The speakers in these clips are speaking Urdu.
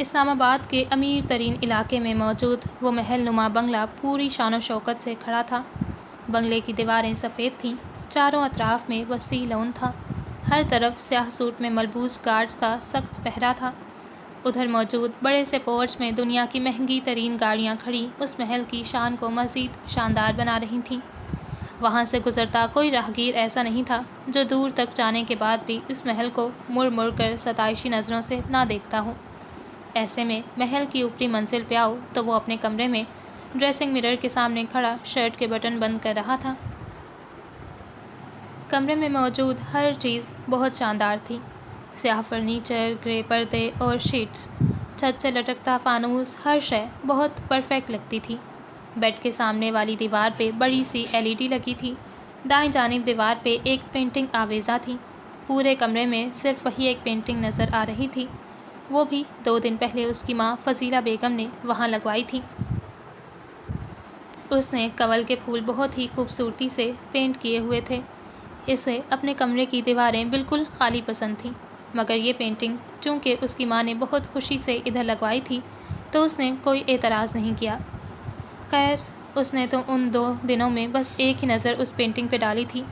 اسلام آباد کے امیر ترین علاقے میں موجود وہ محل نما بنگلہ پوری شان و شوکت سے کھڑا تھا۔ بنگلے کی دیواریں سفید تھیں، چاروں اطراف میں وسیع لون تھا، ہر طرف سیاہ سوٹ میں ملبوس گارڈز کا سخت پہرا تھا۔ ادھر موجود بڑے سے پورچ میں دنیا کی مہنگی ترین گاڑیاں کھڑی اس محل کی شان کو مزید شاندار بنا رہی تھیں۔ وہاں سے گزرتا کوئی راہگیر ایسا نہیں تھا جو دور تک جانے کے بعد بھی اس محل کو مڑ مڑ کر ستائشی نظروں سے نہ دیکھتا ہو۔ ایسے میں محل کی اوپری منزل پہ آؤ تو وہ اپنے کمرے میں ڈریسنگ مرر کے سامنے کھڑا شرٹ کے بٹن بند کر رہا تھا۔ کمرے میں موجود ہر چیز بہت شاندار تھی، سیاہ فرنیچر، گرے پردے اور شیٹس، چھت سے لٹکتا فانوس، ہر شے بہت پرفیکٹ لگتی تھی۔ بیڈ کے سامنے والی دیوار پہ بڑی سی LED لگی تھی، دائیں جانب دیوار پہ ایک پینٹنگ آویزاں تھی۔ پورے کمرے میں صرف وہی ایک پینٹنگ نظر آ رہی تھی، وہ بھی 2 دن پہلے اس کی ماں فضیلہ بیگم نے وہاں لگوائی تھی۔ اس نے کنول کے پھول بہت ہی خوبصورتی سے پینٹ کیے ہوئے تھے۔ اسے اپنے کمرے کی دیواریں بالکل خالی پسند تھیں، مگر یہ پینٹنگ چونکہ اس کی ماں نے بہت خوشی سے ادھر لگوائی تھی تو اس نے کوئی اعتراض نہیں کیا۔ خیر، اس نے تو ان 2 دنوں میں بس ایک ہی نظر اس پینٹنگ پہ ڈالی تھی۔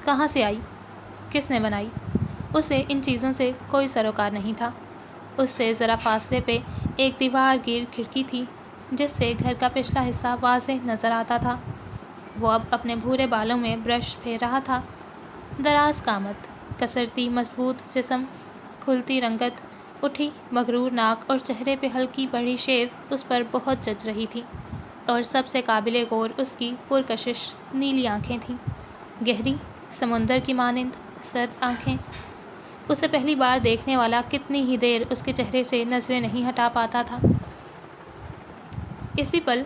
کہاں سے آئی؟ کس نے بنائی؟ اسے ان چیزوں سے کوئی سروکار نہیں تھا۔ اس سے ذرا فاصلے پہ ایک دیوار گیر کھڑکی تھی جس سے گھر کا پچھلا حصہ واضح نظر آتا تھا۔ وہ اب اپنے بھورے بالوں میں برش پھیر رہا تھا۔ دراز قامت، کسرتی مضبوط جسم، کھلتی رنگت، اٹھی مغرور ناک اور چہرے پہ ہلکی بڑی شیو اس پر بہت جچ رہی تھی، اور سب سے قابل غور اس کی پرکشش نیلی آنکھیں تھیں، گہری سمندر کی مانند سرد آنکھیں۔ اسے پہلی بار دیکھنے والا کتنی ہی دیر اس کے چہرے سے نظریں نہیں ہٹا پاتا تھا۔ اسی پل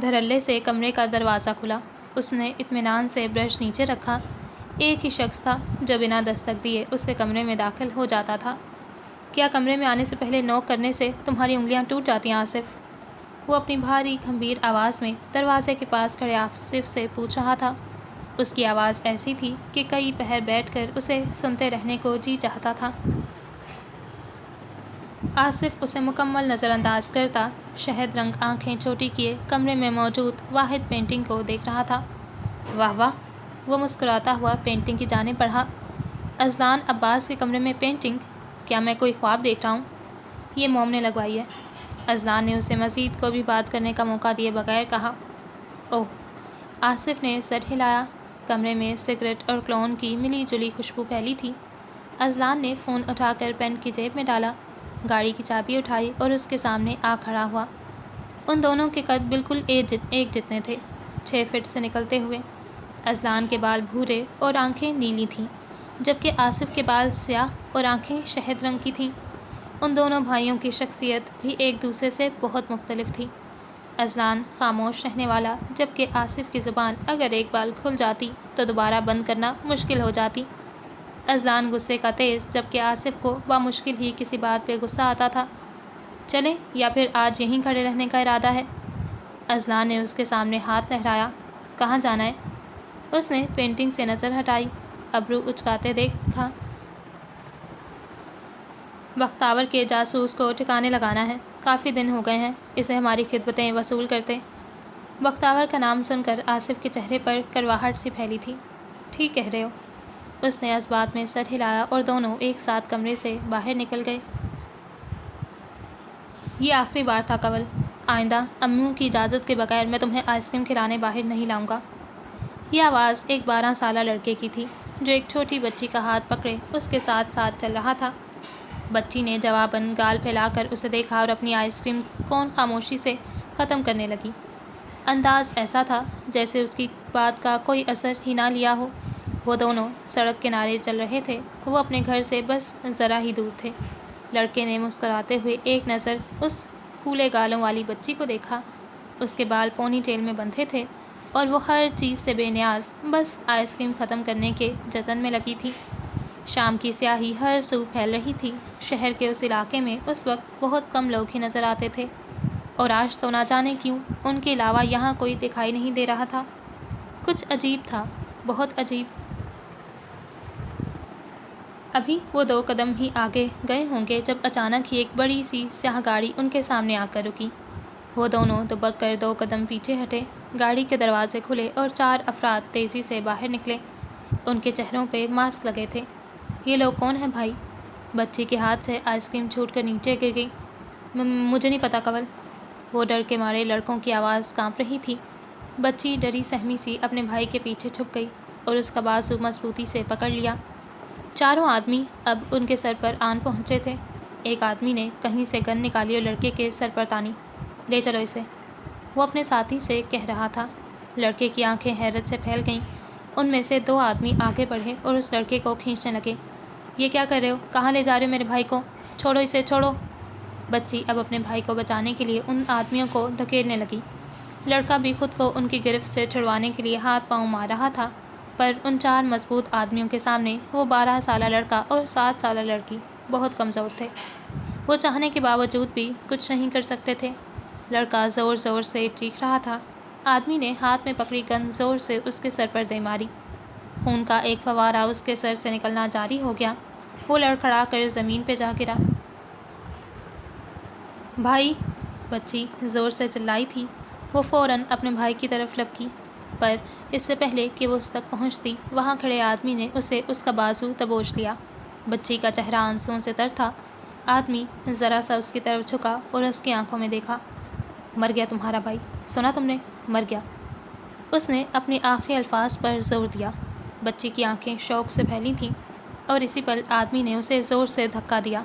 دھڑلے سے کمرے کا دروازہ کھلا۔ اس نے اطمینان سے برش نیچے رکھا۔ ایک ہی شخص تھا جو بنا دستک دیے اس کے کمرے میں داخل ہو جاتا تھا۔ کیا کمرے میں آنے سے پہلے نوک کرنے سے تمہاری انگلیاں ٹوٹ جاتی ہیں آصف؟ وہ اپنی بھاری گھمبیر آواز میں دروازے کے پاس کھڑے آصف سے پوچھ رہا تھا۔ اس کی آواز ایسی تھی کہ کئی پہر بیٹھ کر اسے سنتے رہنے کو جی چاہتا تھا۔ آصف اسے مکمل نظر انداز کرتا شہد رنگ آنکھیں چھوٹی کیے کمرے میں موجود واحد پینٹنگ کو دیکھ رہا تھا۔ واہ واہ! وہ مسکراتا ہوا پینٹنگ کی جانب بڑھا۔ اذلان عباس کے کمرے میں پینٹنگ؟ کیا میں کوئی خواب دیکھ رہا ہوں؟ یہ موم نے لگوائی ہے۔ اذلان نے اسے مزید کوئی بھی بات کرنے کا موقع دیے بغیر کہا۔ اوہ! آصف نے سر ہلایا۔ کمرے میں سگریٹ اور کلون کی ملی جلی خوشبو پھیلی تھی۔ اذلان نے فون اٹھا کر پینٹ کی جیب میں ڈالا، گاڑی کی چابی اٹھائی اور اس کے سامنے آ کھڑا ہوا۔ ان دونوں کے قد بالکل ایک جتنے تھے، 6 فٹ سے نکلتے ہوئے۔ اذلان کے بال بھورے اور آنکھیں نیلی تھیں، جبکہ آصف کے بال سیاہ اور آنکھیں شہد رنگ کی تھیں۔ ان دونوں بھائیوں کی شخصیت بھی ایک دوسرے سے بہت مختلف تھی۔ اذلان خاموش رہنے والا، جبکہ آصف کی زبان اگر ایک بار کھل جاتی تو دوبارہ بند کرنا مشکل ہو جاتی۔ اذلان غصے کا تیز، جبکہ آصف کو بامشکل ہی کسی بات پہ غصہ آتا تھا۔ چلیں یا پھر آج یہیں کھڑے رہنے کا ارادہ ہے؟ اذلان نے اس کے سامنے ہاتھ لہرایا۔ کہاں جانا ہے؟ اس نے پینٹنگ سے نظر ہٹائی، ابرو اچکاتے دیکھا۔ بختاور کے جاسوس کو ٹھکانے لگانا ہے، کافی دن ہو گئے ہیں اسے ہماری خدمتیں وصول کرتے۔ بختاور کا نام سن کر آصف کے چہرے پر کرواہٹ سی پھیلی تھی۔ ٹھیک کہہ رہے ہو۔ اس نے اس بات میں سر ہلایا اور دونوں ایک ساتھ کمرے سے باہر نکل گئے۔ یہ آخری بار تھا کنول، آئندہ امّوں کی اجازت کے بغیر میں تمہیں آئس کریم کھلانے باہر نہیں لاؤں گا۔ یہ آواز ایک 12 سالہ لڑکے کی تھی جو ایک چھوٹی بچی کا ہاتھ پکڑے اس کے ساتھ ساتھ چل رہا تھا۔ بچی نے جواباً گال پھیلا کر اسے دیکھا اور اپنی آئس کریم کون خاموشی سے ختم کرنے لگی۔ انداز ایسا تھا جیسے اس کی بات کا کوئی اثر ہی نہ لیا ہو۔ وہ دونوں سڑک کنارے چل رہے تھے، وہ اپنے گھر سے بس ذرا ہی دور تھے۔ لڑکے نے مسکراتے ہوئے ایک نظر اس پھولے گالوں والی بچی کو دیکھا۔ اس کے بال پونی ٹیل میں بندھے تھے اور وہ ہر چیز سے بے نیاز بس آئس کریم ختم کرنے کے جتن میں لگی تھی۔ شام کی سیاہی ہر سو پھیل رہی تھی۔ شہر کے اس علاقے میں اس وقت بہت کم لوگ ہی نظر آتے تھے، اور آج تو نہ جانے کیوں ان کے علاوہ یہاں کوئی دکھائی نہیں دے رہا تھا۔ کچھ عجیب تھا، بہت عجیب۔ ابھی وہ 2 قدم ہی آگے گئے ہوں گے جب اچانک ہی ایک بڑی سی سیاہ گاڑی ان کے سامنے آ کر رکی۔ وہ دونوں دبک کر 2 قدم پیچھے ہٹے، گاڑی کے دروازے کھلے اور 4 افراد تیزی سے باہر نکلے۔ ان کے چہروں پہ ماسک لگے تھے۔ یہ لوگ کون ہیں بھائی؟ بچی کے ہاتھ سے آئس کریم چھوٹ کر نیچے گر گئی۔ مجھے نہیں پتا کنول۔ وہ ڈر کے مارے لڑکوں کی آواز کانپ رہی تھی۔ بچی ڈری سہمی سی اپنے بھائی کے پیچھے چھپ گئی اور اس کا بازو مضبوطی سے پکڑ لیا۔ چاروں آدمی اب ان کے سر پر آن پہنچے تھے۔ ایک آدمی نے کہیں سے گن نکالی اور لڑکے کے سر پر تانی۔ لے چلو اسے، وہ اپنے ساتھی سے کہہ رہا تھا۔ لڑکے کی آنکھیں حیرت سے پھیل گئیں۔ ان میں سے 2 آدمی آگے بڑھے اور اس لڑکے کو کھینچنے لگے۔ یہ کیا کر رہے ہو؟ کہاں لے جا رہے ہو میرے بھائی کو؟ چھوڑو اسے، چھوڑو۔ بچی اب اپنے بھائی کو بچانے کے لیے ان آدمیوں کو دھکیلنے لگی۔ لڑکا بھی خود کو ان کی گرفت سے چھڑوانے کے لیے ہاتھ پاؤں مار رہا تھا، پر ان 4 مضبوط آدمیوں کے سامنے وہ 12 سالہ لڑکا اور 7 سالہ لڑکی بہت کمزور تھے۔ وہ چاہنے کے باوجود بھی کچھ نہیں کر سکتے تھے۔ لڑکا زور زور سے چیخ رہا تھا۔ آدمی نے ہاتھ میں پکڑی گن زور سے اس کے سر پر دے ماری۔ خون کا ایک فوارہ اس کے سر سے نکلنا جاری ہو گیا۔ وہ لڑکھڑا کر زمین پہ جا گرا۔ بھائی! بچی زور سے چلائی تھی۔ وہ فوراً اپنے بھائی کی طرف لپکی، پر اس سے پہلے کہ وہ اس تک پہنچتی، وہاں کھڑے آدمی نے اسے اس کا بازو دبوچ لیا۔ بچی کا چہرہ آنسوؤں سے تر تھا۔ آدمی ذرا سا اس کی طرف جھکا اور اس کی آنکھوں میں دیکھا۔ مر گیا تمہارا بھائی، سنا تم نے؟ مر گیا۔ اس نے اپنے آخری الفاظ پر زور دیا۔ بچی کی آنکھیں شوق سے پھیلی تھیں اور اسی پل آدمی نے اسے زور سے دھکا دیا۔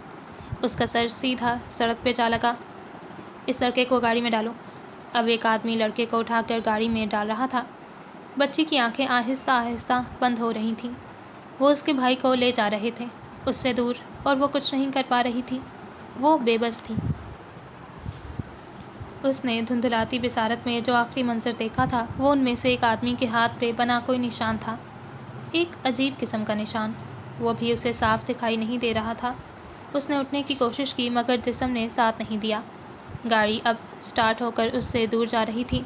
اس کا سر سیدھا سڑک پہ جا لگا۔ اس لڑکے کو گاڑی میں ڈالو۔ اب ایک آدمی لڑکے کو اٹھا کر گاڑی میں ڈال رہا تھا۔ بچی کی آنکھیں آہستہ آہستہ بند ہو رہی تھیں۔ وہ اس کے بھائی کو لے جا رہے تھے، اس سے دور، اور وہ کچھ نہیں کر پا رہی تھی۔ وہ بے بس تھی۔ اس نے دھندلاتی بصارت میں جو آخری منظر دیکھا تھا، وہ ان میں سے ایک آدمی کے ہاتھ پہ بنا کوئی نشان تھا، ایک عجیب قسم کا نشان۔ وہ بھی اسے صاف دکھائی نہیں دے رہا تھا۔ اس نے اٹھنے کی کوشش کی مگر جسم نے ساتھ نہیں دیا۔ گاڑی اب سٹارٹ ہو کر اس سے دور جا رہی تھی۔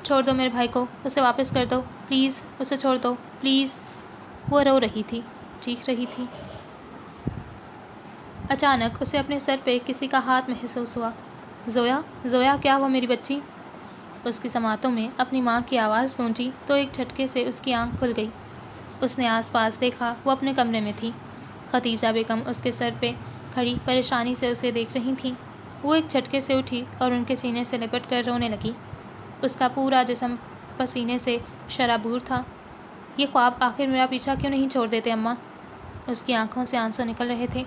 چھوڑ دو میرے بھائی کو، اسے واپس کر دو، پلیز، اسے چھوڑ دو، پلیز۔ وہ رو رہی تھی، چیخ رہی تھی۔ اچانک اسے اپنے سر پہ کسی کا ہاتھ محسوس ہوا۔ زویا، زویا، کیا ہوا میری بچی؟ اس کی سماعتوں میں اپنی ماں کی آواز گونجی تو ایک جھٹکے سے اس کی آنکھ کھل گئی۔ اس نے آس پاس دیکھا، وہ اپنے کمرے میں تھی۔ ختیجہ بیگم اس کے سر پہ کھڑی پریشانی سے اسے دیکھ رہی تھیں۔ وہ ایک جھٹکے سے اٹھی اور ان کے سینے سے لپٹ کر رونے لگی۔ اس کا پورا جسم پسینے سے شرابور تھا۔ یہ خواب آخر میرا پیچھا کیوں نہیں چھوڑ دیتے اماں؟ اس کی آنکھوں سے آنسو نکل رہے تھے۔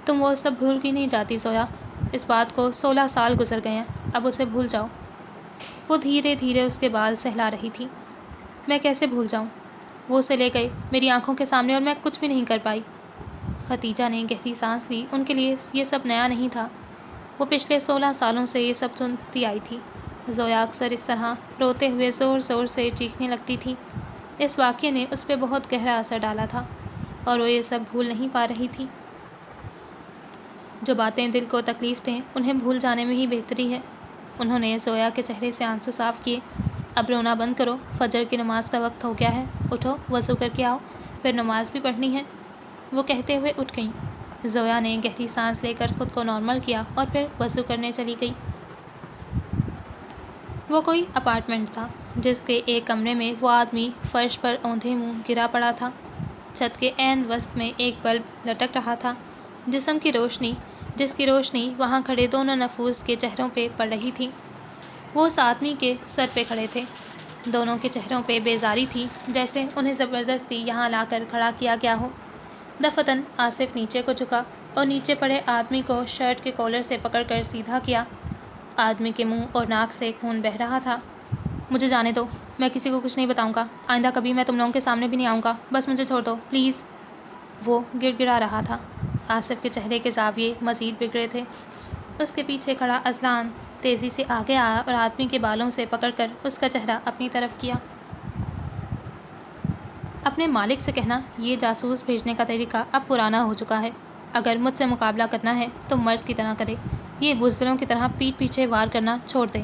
تم وہ سب بھول کی نہیں جاتی زویا۔ اس بات کو 16 سال گزر گئے ہیں، اب اسے بھول جاؤ۔ وہ دھیرے دھیرے اس کے بال سہلا رہی تھی۔ میں کیسے بھول جاؤں؟ وہ اسے لے گئے میری آنکھوں کے سامنے اور میں کچھ بھی نہیں کر پائی۔ ختیجہ نے گہری سانس لی۔ ان کے لیے یہ سب نیا نہیں تھا۔ وہ پچھلے 16 سالوں سے یہ سب سنتی آئی تھی۔ زویا اکثر اس طرح روتے ہوئے زور زور سے چیخنے لگتی تھی۔ اس واقعے نے اس پہ بہت گہرا اثر ڈالا تھا اور وہ یہ سب بھول نہیں پا رہی تھی۔ جو باتیں دل کو تکلیف دیں انہیں بھول جانے میں ہی بہتری ہے۔ انہوں نے زویا کے چہرے سے آنسو صاف کیے۔ اب رونا بند کرو، فجر کی نماز کا وقت ہو گیا ہے، اٹھو، وضو کر کے آؤ، پھر نماز بھی پڑھنی ہے۔ وہ کہتے ہوئے اٹھ گئیں۔ زویا نے گہری سانس لے کر خود کو نارمل کیا اور پھر وضو کرنے چلی گئی۔ وہ کوئی اپارٹمنٹ تھا جس کے ایک کمرے میں وہ آدمی فرش پر اوندھے منہ گرا پڑا تھا۔ چھت کے عین وسط میں ایک بلب لٹک رہا تھا، جس کی روشنی وہاں کھڑے دونوں نفوس کے چہروں پہ پڑ رہی تھی۔ وہ اس آدمی کے سر پہ کھڑے تھے۔ دونوں کے چہروں پہ بیزاری تھی، جیسے انہیں زبردستی یہاں لا کر کھڑا کیا گیا ہو۔ دفتن آصف نیچے کو جھکا اور نیچے پڑے آدمی کو شرٹ کے کالر سے پکڑ کر سیدھا کیا۔ آدمی کے منہ اور ناک سے خون بہہ رہا تھا۔ مجھے جانے دو، میں کسی کو کچھ نہیں بتاؤں گا، آئندہ کبھی میں تم لوگوں کے سامنے بھی نہیں آؤں گا، بس مجھے چھوڑ دو پلیز۔ وہ گڑ گڑا رہا تھا۔ آصف کے چہرے کے زاویے مزید بگڑے تھے۔ اس کے پیچھے کھڑا اذلان تیزی سے آگے آیا اور آدمی کے بالوں سے پکڑ کر اس کا چہرہ اپنی طرف کیا۔ اپنے مالک سے کہنا یہ جاسوس بھیجنے کا طریقہ اب پرانا ہو چکا ہے۔ اگر مجھ سے مقابلہ کرنا ہے تو مرد کی طرح کرے، یہ بزدلوں کی طرح پیٹھ پیچھے وار کرنا چھوڑ دے۔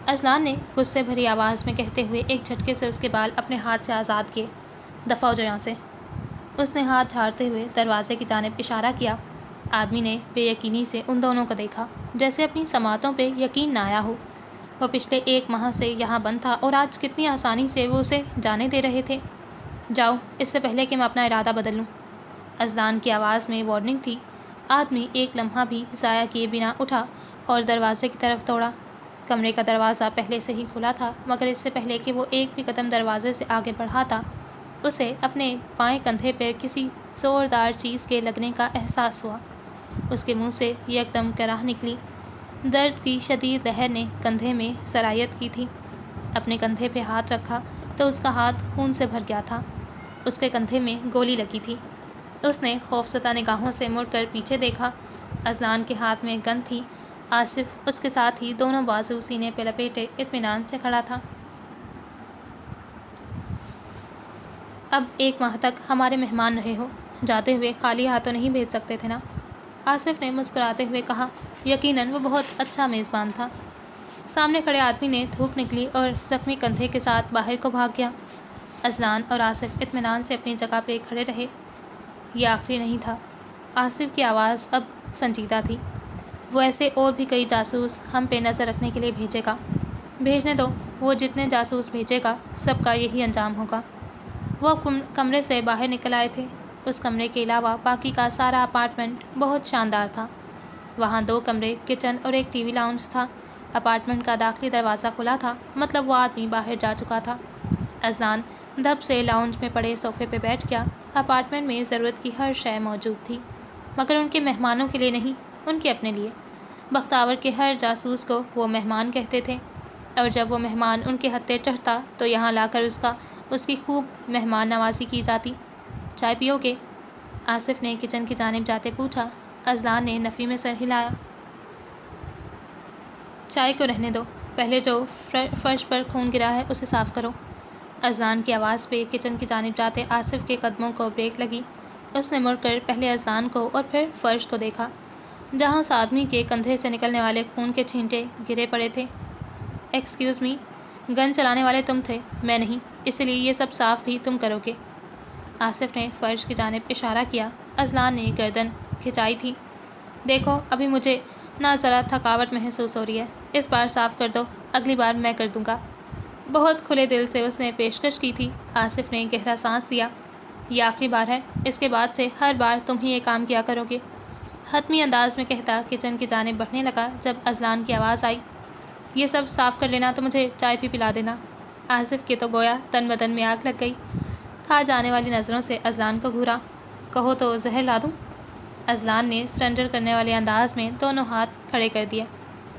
اذلان نے غصے بھری آواز میں کہتے ہوئے ایک جھٹکے سے اس کے بال اپنے ہاتھ سے آزاد کیے۔ دفع ہو جاؤ یہاں سے۔ اس نے ہاتھ جھاڑتے ہوئے دروازے کی جانب اشارہ کیا۔ آدمی نے بے یقینی سے ان دونوں کو دیکھا، جیسے اپنی سماعتوں پہ یقین نہ آیا ہو۔ وہ پچھلے 1 ماہ سے یہاں بند تھا اور آج کتنی آسانی سے وہ اسے جانے دے رہے تھے۔ جاؤ، اس سے پہلے کہ میں اپنا ارادہ بدل لوں۔ اذلان کی آواز میں وارننگ تھی۔ آدمی ایک لمحہ بھی ضائع کیے بنا اٹھا اور دروازے کی طرف دوڑا۔ کمرے کا دروازہ پہلے سے ہی کھلا تھا، مگر اس سے پہلے کہ وہ ایک بھی قدم دروازے سے آگے بڑھاتا، اسے اپنے بائیں کندھے پر کسی زوردار چیز کے لگنے کا احساس ہوا۔ اس کے منہ سے یکدم کراہ نکلی۔ درد کی شدید لہر نے کندھے میں سرایت کی تھی۔ اپنے کندھے پہ ہاتھ رکھا تو اس کا ہاتھ خون سے بھر گیا تھا۔ اس کے کندھے میں گولی لگی تھی۔ اس نے خوفزدہ نگاہوں سے مڑ کر پیچھے دیکھا۔ اذلان کے ہاتھ میں گن تھی۔ آصف اس کے ساتھ ہی دونوں بازو سینے پہ لپیٹے اطمینان سے کھڑا تھا۔ اب 1 ماہ تک ہمارے مہمان رہے ہو، جاتے ہوئے خالی ہاتھوں نہیں بھیج سکتے تھے نا؟ آصف نے مسکراتے ہوئے کہا۔ یقیناً وہ بہت اچھا میزبان تھا۔ سامنے کھڑے آدمی نے تھوک نکلی اور زخمی کندھے کے ساتھ باہر کو بھاگ گیا۔ اذلان اور آصف اطمینان سے اپنی جگہ پہ کھڑے رہے۔ یہ آخری نہیں تھا۔ آصف کی آواز اب سنجیدہ تھی۔ وہ ایسے اور بھی کئی جاسوس ہم پہ نظر رکھنے کے لیے بھیجے گا۔ بھیجنے دو، وہ جتنے جاسوس بھیجے گا سب کا یہی انجام ہوگا۔ وہ کمرے سے باہر نکل آئے تھے۔ اس کمرے کے علاوہ باقی کا سارا اپارٹمنٹ بہت شاندار تھا۔ وہاں 2 کمرے، کچن اور ایک ٹی وی لاؤنج تھا۔ اپارٹمنٹ کا داخلی دروازہ کھلا تھا، مطلب وہ آدمی باہر جا چکا تھا۔ اذلان دھب سے لاؤنج میں پڑے صوفے پہ بیٹھ گیا۔ اپارٹمنٹ میں ضرورت کی ہر شے موجود تھی، مگر ان کے مہمانوں کے لیے نہیں، ان کے اپنے لیے۔ بختاور کے ہر جاسوس کو وہ مہمان کہتے تھے، اور جب وہ مہمان ان کے ہتھے چڑھتا تو یہاں لا کر اس کی خوب مہمان نوازی کی جاتی۔ چائے پیو گے؟ آصف نے کچن کی جانب جاتے پوچھا۔ اذلان نے نفی میں سر ہلایا۔ چائے کو رہنے دو، پہلے جو فرش پر خون گرا ہے اسے صاف کرو۔ اذلان کی آواز پہ کچن کی جانب جاتے آصف کے قدموں کو بریک لگی۔ اس نے مڑ کر پہلے اذلان کو اور پھر فرش کو دیکھا، جہاں اس آدمی کے کندھے سے نکلنے والے خون کے چھینٹے گرے پڑے تھے۔ ایکسکیوز می، گن چلانے والے تم تھے، میں نہیں، اس لیے یہ سب صاف بھی تم کرو گے۔ آصف نے فرش کی جانب اشارہ کیا۔ اذلان نے گردن کھچائی تھی۔ دیکھو، ابھی مجھے نہ ذرا تھکاوٹ محسوس ہو رہی ہے، اس بار صاف کر دو، اگلی بار میں کر دوں گا۔ بہت کھلے دل سے اس نے پیشکش کی تھی۔ آصف نے گہرا سانس لیا۔ یہ آخری بار ہے، اس کے بعد سے ہر بار تم ہی یہ کام کیا کرو گے، حتمی انداز میں کہتا کچن کی جانب بڑھنے لگا۔ جب اذلان کی آواز آئی، یہ سب صاف کر لینا تو مجھے چائے بھی پلا دینا۔ آصف کے تو گویا تن بدن میں آگ لگ گئی۔ کھا جانے والی نظروں سے اذلان کو گھورا۔ کہو تو زہر لا دوں؟ اذلان نے سرنڈر کرنے والے انداز میں دونوں ہاتھ کھڑے کر دیے۔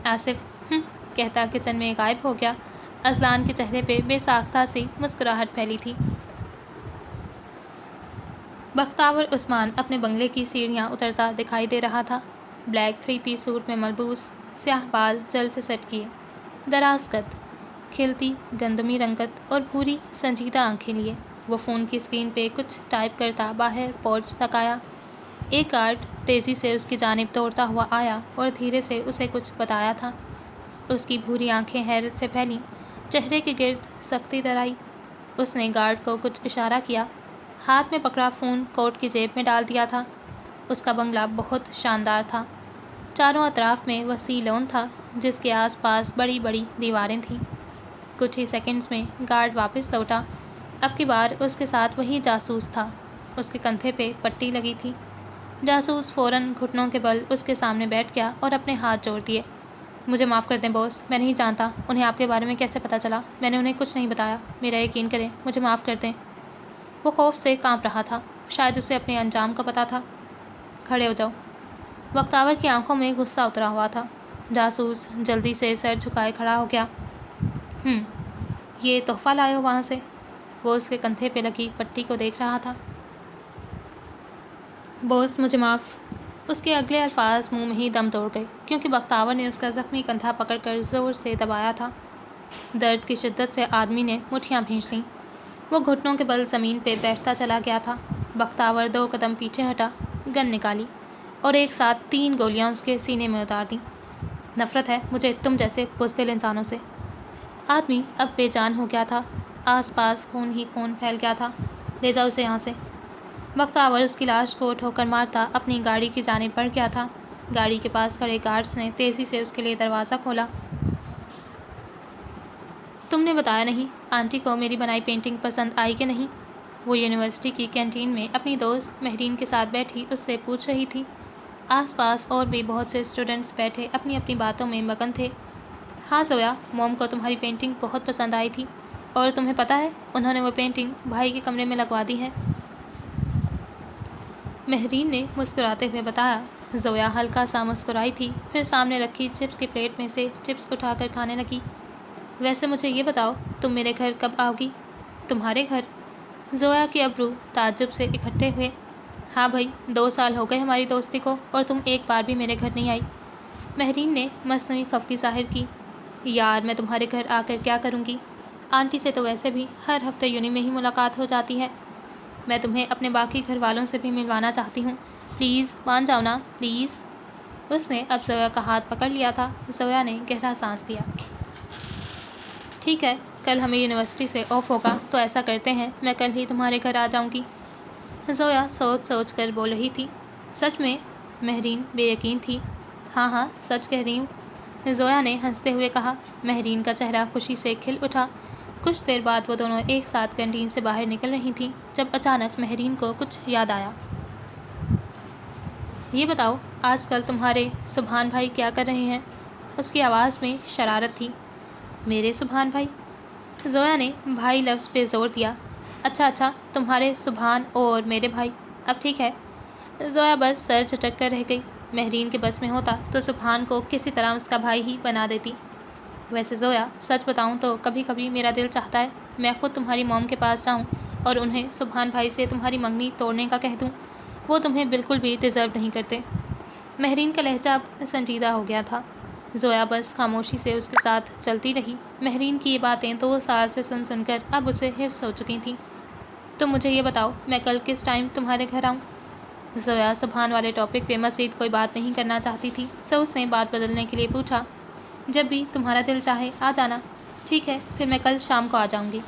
آصف کہتا کچن میں غائب ہو گیا۔ اذلان کے چہرے پہ بے ساختہ سی مسکراہٹ پھیلی تھی۔ بختاور عثمان اپنے بنگلے کی سیڑھیاں اترتا دکھائی دے رہا تھا۔ بلیک 3 پیس سوٹ میں ملبوس، سیاہ بال جل سے سیٹ کیے، دراز قد، کھلتی گندمی رنگت اور بھوری سنجیدہ آنکھیں لیے وہ فون کی اسکرین پہ کچھ ٹائپ کرتا باہر پورچ تک آیا۔ ایک گارڈ تیزی سے اس کی جانب دوڑتا ہوا آیا اور دھیرے سے اسے کچھ بتایا تھا۔ اس کی بھوری آنکھیں حیرت سے پھیلیں، چہرے کے گرد سختی در آئی۔ اس نے گارڈ کو کچھ اشارہ کیا۔ ہاتھ میں پکڑا فون کوٹ کی جیب میں ڈال دیا تھا۔ اس کا بنگلہ بہت شاندار تھا۔ چاروں اطراف میں وسیع لون تھا، جس کے آس پاس بڑی بڑی دیواریں تھیں۔ کچھ ہی سیکنڈز میں گارڈ واپس لوٹا۔ اب کی بار اس کے ساتھ وہی جاسوس تھا۔ اس کے کندھے پہ پٹی لگی تھی۔ جاسوس فوراً گھٹنوں کے بل اس کے سامنے بیٹھ گیا اور اپنے ہاتھ جوڑ دیے۔ مجھے معاف کر دیں باس، میں نہیں جانتا انہیں آپ کے بارے میں کیسے پتہ چلا، میں نے انہیں کچھ نہیں بتایا، میرا یقین کریں، مجھے معاف کر دیں۔ وہ خوف سے کانپ رہا تھا، شاید اسے اپنے انجام کا پتہ تھا۔ کھڑے ہو جاؤ۔ بختاور کی آنکھوں میں غصہ اترا ہوا تھا۔ جاسوس جلدی سے سر جھکائے کھڑا ہو گیا۔ یہ تحفہ لائے ہو وہاں سے؟ وہ اس کے کندھے پہ لگی پٹی کو دیکھ رہا تھا۔ باس مجھے معاف۔ اس کے اگلے الفاظ منہ میں ہی دم توڑ گئے، کیونکہ بختاور نے اس کا زخمی کندھا پکڑ کر زور سے دبایا تھا۔ درد کی شدت سے آدمی نے مٹھیاں بھینچ لیں۔ وہ گھٹنوں کے بل زمین پہ بیٹھتا چلا گیا تھا۔ بختاور 2 قدم پیچھے ہٹا، گن نکالی اور ایک ساتھ 3 گولیاں اس کے سینے میں اتار دیں۔ نفرت ہے مجھے تم جیسے بزدل انسانوں سے۔ آدمی اب بے جان ہو گیا تھا، آس پاس خون ہی خون پھیل گیا تھا۔ لے جاؤ اسے یہاں سے۔ وقت آور اس کی لاش کو ٹھوکر مارتا اپنی گاڑی کی جانب بڑھ گیا تھا۔ گاڑی کے پاس کھڑے گارڈز نے تیزی سے اس کے لیے دروازہ کھولا۔ تم نے بتایا نہیں آنٹی کو میری بنائی پینٹنگ پسند آئی کہ نہیں؟ وہ یونیورسٹی کی کینٹین میں اپنی دوست مہرین کے ساتھ بیٹھی اس سے پوچھ رہی تھی۔ آس پاس اور بھی بہت سے اسٹوڈنٹس بیٹھے اپنی اپنی باتوں میں مگن تھے۔ ہاں زویا، موم کو تمہاری پینٹنگ بہت پسند آئی تھی، اور تمہیں پتہ ہے انہوں نے وہ پینٹنگ بھائی کے کمرے میں لگوا دی ہے۔ مہرین نے مسکراتے ہوئے بتایا۔ زویا ہلکا سا مسکرائی تھی، پھر سامنے رکھی چپس کی پلیٹ میں سے چپس اٹھا کر کھانے لگی۔ ویسے مجھے یہ بتاؤ، تم میرے گھر کب آؤ گی؟ تمہارے گھر؟ زویا کے ابرو تعجب سے اکٹھے ہوئے۔ ہاں بھائی، 2 سال ہو گئے ہماری دوستی کو، اور تم ایک بار بھی میرے گھر نہیں آئی۔ مہرین نے مصنوعی خفگی ظاہر کی۔ یار میں تمہارے گھر آ کر کیا کروں گی؟ آنٹی سے تو ویسے بھی ہر ہفتے یونی میں ہی ملاقات ہو جاتی ہے۔ میں تمہیں اپنے باقی گھر والوں سے بھی ملوانا چاہتی ہوں، پلیز مان جاؤ نا، پلیز۔ اس نے اب زویا کا ہاتھ پکڑ لیا تھا۔ زویا نے گہرا سانس لیا۔ ٹھیک ہے، کل ہمیں یونیورسٹی سے آف ہوگا تو ایسا کرتے ہیں میں کل ہی تمہارے گھر آ جاؤں گی۔ زویا سوچ سوچ کر بول رہی تھی۔ سچ میں؟ مہرین بے یقین تھی۔ ہاں ہاں، سچ کہہ رہی ہوں، زویا نے ہنستے ہوئے کہا۔ مہرین کا چہرہ خوشی سے کھل اٹھا۔ کچھ دیر بعد وہ دونوں ایک ساتھ کینٹین سے باہر نکل رہی تھیں جب اچانک مہرین کو کچھ یاد آیا۔ یہ بتاؤ، آج کل تمہارے سبحان بھائی کیا کر رہے ہیں؟ اس کی آواز میں شرارت تھی۔ میرے سبحان بھائی؟ زویا نے بھائی لفظ پہ زور دیا۔ اچھا، تمہارے سبحان اور میرے بھائی، اب ٹھیک ہے۔ زویا بس سر جھٹک کر رہ گئی۔ مہرین کے بس میں ہوتا تو سبحان کو کسی طرح اس کا بھائی ہی بنا دیتی۔ ویسے زویا، سچ بتاؤں تو کبھی کبھی میرا دل چاہتا ہے میں خود تمہاری موم کے پاس جاؤں اور انہیں سبحان بھائی سے تمہاری منگنی توڑنے کا کہہ دوں۔ وہ تمہیں بالکل بھی ڈیزرو نہیں کرتے۔ مہرین کا لہجہ اب سنجیدہ ہو گیا تھا۔ زویا بس خاموشی سے اس کے ساتھ چلتی رہی۔ مہرین کی یہ باتیں 2 سال سے سن کر اب اسے حفظ ہو چکی تھیں۔ تم مجھے یہ بتاؤ، میں کل کس ٹائم تمہارے گھر آؤں؟ زویا سبحان والے ٹاپک پہ مزید کوئی بات نہیں کرنا چاہتی تھی، سو اس نے بات بدلنے کے لیے پوچھا۔ جب بھی تمہارا دل چاہے آ جانا۔ ٹھیک ہے، پھر میں کل شام کو آ جاؤں گی۔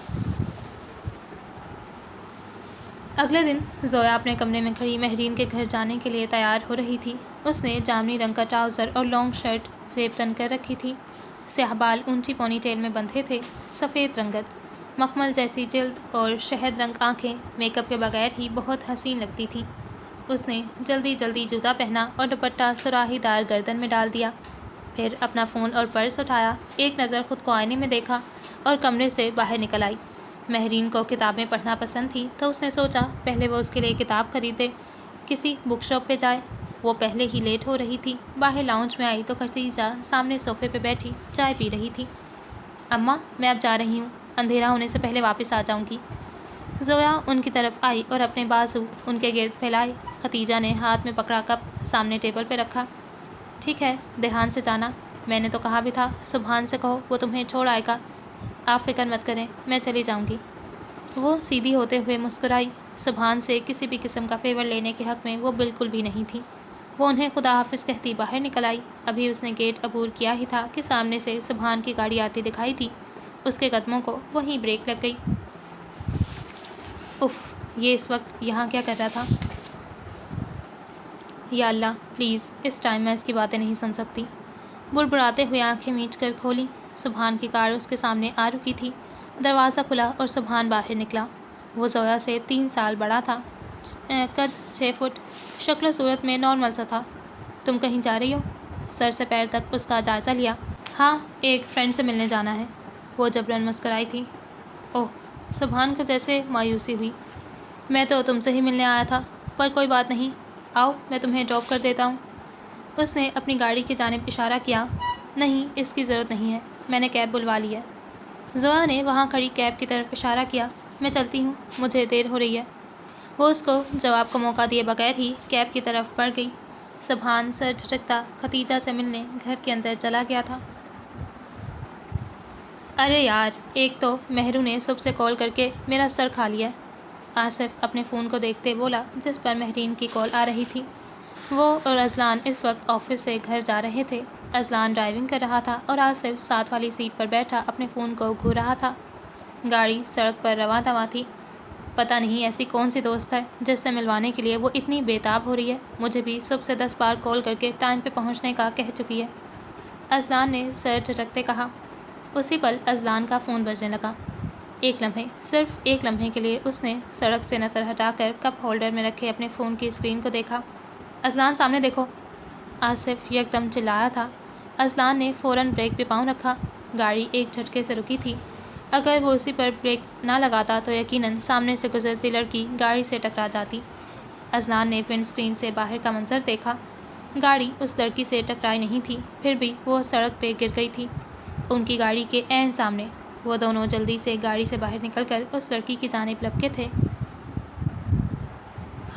اگلے دن زویا اپنے کمرے میں کھڑی مہرین کے گھر جانے کے لیے تیار ہو رہی تھی۔ اس نے جامنی رنگ کا ٹراؤزر اور لانگ شرٹ زیب تن کر رکھی تھی۔ سیاہ بال اونچی پونی ٹیل میں بندھے تھے۔ سفید رنگت، مخمل جیسی جلد اور شہد رنگ آنکھیں میک اپ کے بغیر ہی بہت حسین لگتی تھیں۔ اس نے جلدی جوتا پہنا اور دوپٹہ سراہی دار گردن میں ڈال دیا۔ پھر اپنا فون اور پرس اٹھایا، ایک نظر خود کو آئینے میں دیکھا اور کمرے سے باہر نکل آئی۔ مہرین کو کتابیں پڑھنا پسند تھی تو اس نے سوچا پہلے وہ اس کے لیے کتاب خریدے، کسی بک شاپ پہ جائے۔ وہ پہلے ہی لیٹ ہو رہی تھی۔ باہر لاؤنج میں آئی تو خدیجہ سامنے صوفے پہ بیٹھی چائے پی رہی تھی۔ اماں، میں اب جا رہی ہوں، اندھیرا ہونے سے پہلے واپس آ جاؤں گی۔ زویا ان کی طرف آئی اور اپنے بازو ان کے گرد پھیلائے۔ خدیجہ نے ہاتھ میں پکڑا کپ سامنے ٹیبل پہ رکھا۔ ٹھیک ہے، دھیان سے جانا، میں نے تو کہا بھی تھا سبحان سے کہو وہ تمہیں چھوڑ آئے گا۔ آپ فکر مت کریں، میں چلی جاؤں گی۔ وہ سیدھی ہوتے ہوئے مسکرائی۔ سبحان سے کسی بھی قسم کا فیور لینے کے حق میں وہ بالکل بھی نہیں تھی۔ وہ انہیں خدا حافظ کہتی باہر نکل آئی۔ ابھی اس نے گیٹ عبور کیا ہی تھا کہ سامنے سے سبحان کی گاڑی آتی دکھائی دی۔ اس کے قدموں کو وہیں بریک لگ گئی۔ اف، یہ اس وقت یہاں کیا کر رہا تھا؟ یا اللہ، پلیز اس ٹائم میں اس کی باتیں نہیں سن سکتی۔ بڑبڑاتے ہوئے آنکھیں میچ کر کھولی۔ سبحان کی کار اس کے سامنے آ رکی تھی۔ دروازہ کھلا اور سبحان باہر نکلا۔ وہ زویا سے 3 سال بڑا تھا، قد 6 فٹ، شکل و صورت میں نارمل سا تھا۔ تم کہیں جا رہی ہو؟ سر سے پیر تک اس کا جائزہ لیا۔ ہاں، ایک فرینڈ سے ملنے جانا ہے۔ وہ جبراً مسکرائی تھی۔ اوہ، سبحان کو جیسے مایوسی ہوئی۔ میں تو تم سے ہی ملنے آیا تھا، پر کوئی بات نہیں، آؤ میں تمہیں ڈراپ کر دیتا ہوں۔ اس نے اپنی گاڑی کی جانب اشارہ کیا۔ نہیں، اس کی ضرورت نہیں ہے، میں نے کیب بلوا لی ہے۔ زویا نے وہاں کھڑی کیب کی طرف اشارہ کیا۔ میں چلتی ہوں، مجھے دیر ہو رہی ہے۔ وہ اس کو جواب کا موقع دیے بغیر ہی کیب کی طرف بڑھ گئی۔ سبحان سر جھٹکتا خدیجہ سے ملنے گھر کے اندر چلا گیا تھا۔ ارے یار، ایک تو مہرو نے صبح سے کال کر کے میرا سر کھا لیا ہے۔ آصف اپنے فون کو دیکھتے بولا جس پر مہرین کی کال آ رہی تھی۔ وہ اور اذلان اس وقت آفس سے گھر جا رہے تھے۔ اذلان ڈرائیونگ کر رہا تھا اور آصف ساتھ والی سیٹ پر بیٹھا اپنے فون کو گھور رہا تھا۔ گاڑی سڑک پر رواں دواں تھی۔ پتہ نہیں ایسی کون سی دوست ہے جس سے ملوانے کے لیے وہ اتنی بےتاب ہو رہی ہے. مجھے بھی صبح سے 10 بار کال کر کے ٹائم پہ پہنچنے کا کہہ چکی ہے. اذلان نے سر جھٹکتے کہا. اسی پل اذلان کا فون بجنے لگا. ایک لمحے، صرف ایک لمحے کے لیے اس نے سڑک سے نظر ہٹا کر کپ ہولڈر میں رکھے اپنے فون کی اسکرین کو دیکھا. اذلان سامنے دیکھو. آصف یکدم چلایا تھا. اذلان نے فوراً بریک پہ پاؤں رکھا. گاڑی ایک جھٹکے سے رکی تھی. اگر وہ اسی پر بریک نہ لگاتا تو یقیناً سامنے سے گزرتی لڑکی گاڑی سے ٹکرا جاتی. اذلان نے ونڈ اسکرین سے باہر کا منظر دیکھا. گاڑی اس لڑکی سے ٹکرائی نہیں تھی، پھر بھی وہ سڑک پہ گر گئی تھی ان کی گاڑی کے عین سامنے. وہ دونوں جلدی سے گاڑی سے باہر نکل کر اس لڑکی کی جانب لپکے تھے.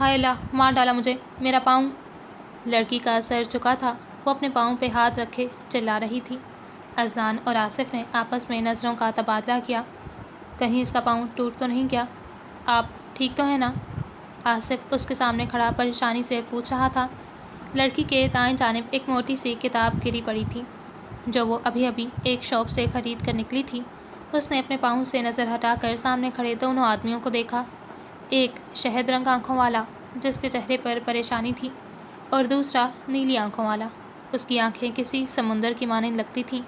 ہائے اللہ، مار ڈالا مجھے، میرا پاؤں. لڑکی کا سر جھکا تھا. وہ اپنے پاؤں پہ ہاتھ رکھے چلا رہی تھی. اذلان اور آصف نے آپس میں نظروں کا تبادلہ کیا. کہیں اس کا پاؤں ٹوٹ تو نہیں گیا؟ آپ ٹھیک تو ہیں نا؟ آصف اس کے سامنے کھڑا پریشانی سے پوچھ رہا تھا. لڑکی کے دائیں جانب ایک موٹی سی کتاب گری پڑی تھی جو وہ ابھی ابھی ایک شاپ سے خرید کر نکلی تھی. اس نے اپنے پاؤں سے نظر ہٹا کر سامنے کھڑے دونوں آدمیوں کو دیکھا. ایک شہد رنگ آنکھوں والا جس کے چہرے پر پریشانی تھی، اور دوسرا نیلی آنکھوں والا. اس کی آنکھیں کسی سمندر کی مانند لگتی تھیں،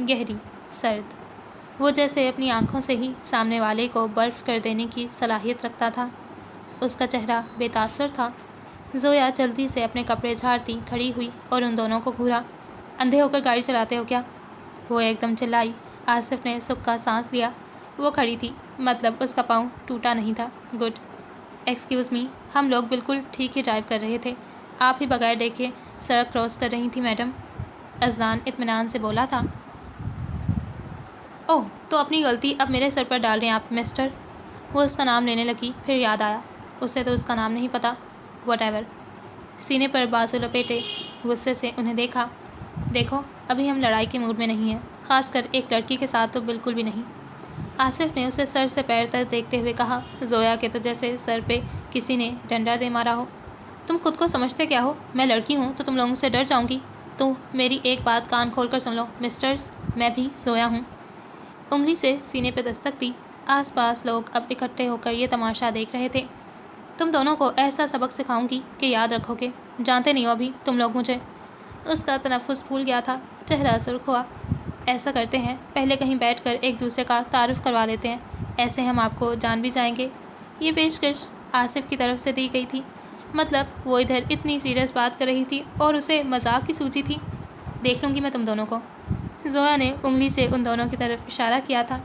گہری، سرد. وہ جیسے اپنی آنکھوں سے ہی سامنے والے کو برف کر دینے کی صلاحیت رکھتا تھا. اس کا چہرہ بے تاثر تھا. زویا جلدی سے اپنے کپڑے جھاڑتی کھڑی ہوئی اور ان دونوں کو گھورا. اندھے ہو کر گاڑی چلاتے ہو کیا؟ وہ ایک دم چلائی. آصف نے سکھ کا سانس لیا. وہ کھڑی تھی، مطلب اس کا پاؤں ٹوٹا نہیں تھا. گڈ. ایکسکیوز می، ہم لوگ بالکل ٹھیک ہی ڈرائیو کر رہے تھے. آپ ہی بغیر دیکھے سڑک کراس کر رہی تھی میڈم. اذلان اطمینان سے بولا تھا. اوہ، تو اپنی غلطی اب میرے سر پر ڈال رہے ہیں آپ مسٹر. وہ اس کا نام لینے لگی، پھر یاد آیا اسے تو اس کا نام نہیں پتہ. What ever. سینے پر بازو لپیٹے غصے سے انہیں دیکھا. دیکھو، ابھی ہم لڑائی کے موڈ میں نہیں ہیں، خاص کر ایک لڑکی کے ساتھ تو بالکل بھی نہیں. آصف نے اسے سر سے پیر تک دیکھتے ہوئے کہا. زویا کے تو جیسے سر پہ کسی نے ڈنڈا دے مارا ہو. تم خود کو سمجھتے کیا ہو؟ میں لڑکی ہوں تو تم لوگوں سے ڈر جاؤں گی؟ تو میری ایک بات کان کھول کر سن لو مسٹرز، میں بھی زویا ہوں. انگلی سے سینے پہ دستک دی. آس پاس لوگ اب اکٹھے ہو کر یہ تماشا دیکھ رہے تھے. تم دونوں کو ایسا سبق سکھاؤں گی کہ یاد رکھو گے. جانتے نہیں ہو ابھی تم لوگ مجھے. اس کا تنفس پھول گیا تھا. چہرہ سرخ ہوا. ایسا کرتے ہیں، پہلے کہیں بیٹھ کر ایک دوسرے کا تعارف کروا لیتے ہیں، ایسے ہم آپ کو جان بھی جائیں گے. یہ پیشکش آصف کی طرف سے دی گئی تھی. مطلب وہ ادھر اتنی سیریس بات کر رہی تھی اور اسے مذاق کی سوچی تھی. دیکھ لوں گی میں تم دونوں کو. زویا نے انگلی سے ان دونوں کی طرف اشارہ کیا تھا.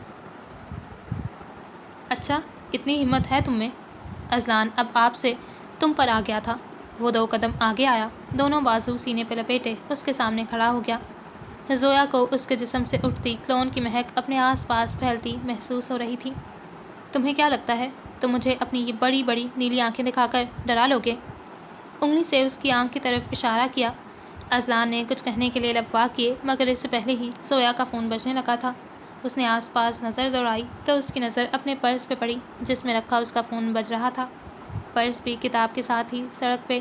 اچھا، اتنی ہمت ہے تم میں؟ اذلان اب آپ سے تم پر آ گیا تھا. وہ 2 قدم آگے آیا. دونوں بازو سینے پہ لپیٹے اس کے سامنے کھڑا ہو گیا. زویا کو اس کے جسم سے اٹھتی کلون کی مہک اپنے آس پاس پھیلتی محسوس ہو رہی تھی. تمہیں کیا لگتا ہے تم مجھے اپنی یہ بڑی بڑی نیلی آنکھیں دکھا کر ڈرا لو گے؟ انگلی سے اس کی آنکھ کی طرف اشارہ کیا. اذلان نے کچھ کہنے کے لیے لبوا کیے مگر اس سے پہلے ہی زویا کا فون بجنے لگا تھا. اس نے آس پاس نظر دوڑائی تو اس کی نظر اپنے پرس پہ پڑی جس میں رکھا اس کا فون بج رہا تھا. پرس بھی کتاب کے ساتھ ہی سڑک پہ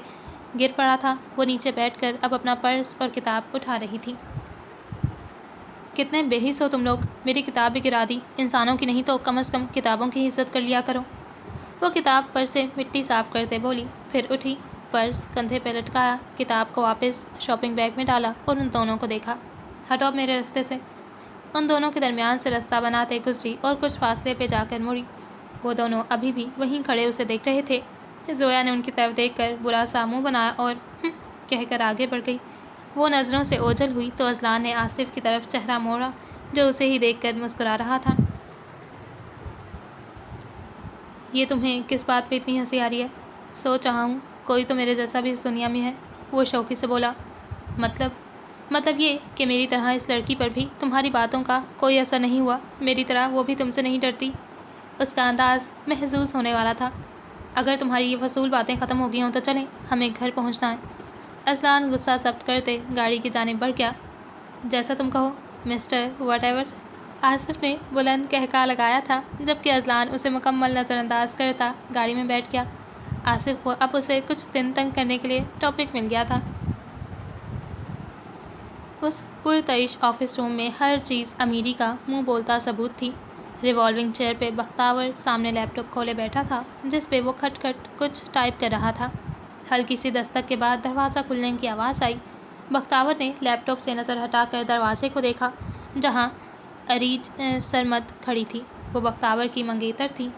گر پڑا تھا. وہ نیچے بیٹھ کر اب اپنا پرس اور کتاب اٹھا رہی تھی. کتنے بے حس ہو تم لوگ، میری کتاب بھی گرا دی. انسانوں کی نہیں تو کم از کم کتابوں کی عزت کر لیا کرو. وہ کتاب پر سے مٹی صاف کرتے بولی، پھر اٹھی، پرس کندھے پہ لٹکایا، کتاب کو واپس شاپنگ بیگ میں ڈالا اور ان دونوں کو دیکھا. ہٹو اب میرے راستے سے. ان دونوں کے درمیان سے رستہ بناتے گزری اور کچھ فاصلے پہ جا کر مڑی. وہ دونوں ابھی بھی وہیں کھڑے اسے دیکھ رہے تھے. زویا نے ان کی طرف دیکھ کر برا سا منہ بنایا اور کہہ کر آگے بڑھ گئی. وہ نظروں سے اوجھل ہوئی تو اذلان نے آصف کی طرف چہرہ موڑا جو اسے ہی دیکھ کر مسکرا رہا تھا. یہ تمہیں کس بات پہ اتنی ہنسی آ رہی ہے؟ سوچ رہا ہوں کوئی تو میرے جیسا بھی اس دنیا میں ہے. وہ شوقی سے بولا. مطلب یہ کہ میری طرح اس لڑکی پر بھی تمہاری باتوں کا کوئی اثر نہیں ہوا؟ میری طرح وہ بھی تم سے نہیں ڈرتی؟ اس کا انداز محظوظ ہونے والا تھا. اگر تمہاری یہ فضول باتیں ختم ہو گئی ہوں تو چلیں، ہمیں گھر پہنچنا ہے. اذلان غصہ ضبط کرتے گاڑی کی جانب بڑھ گیا. جیسا تم کہو مسٹر واٹ ایور. آصف نے بلند کہکا لگایا تھا جبکہ اذلان اسے مکمل نظر انداز کرتا گاڑی میں بیٹھ گیا. آصف کو اب اسے کچھ دن تنگ کرنے کے لیے ٹاپک مل گیا تھا. اس پرتعیش آفس روم میں ہر چیز امیری کا منہ بولتا ثبوت تھی. ریوالونگ چیئر پہ بختاور سامنے لیپ ٹاپ کھولے بیٹھا تھا جس پہ وہ کھٹ کھٹ کچھ ٹائپ کر رہا تھا۔ ہلکی سی دستک کے بعد دروازہ کھلنے کی آواز آئی۔ بختاور نے لیپ ٹاپ سے نظر ہٹا کر دروازے کو دیکھا جہاں اریج سرمد کھڑی تھی۔ وہ بختاور کی منگیتر تھی۔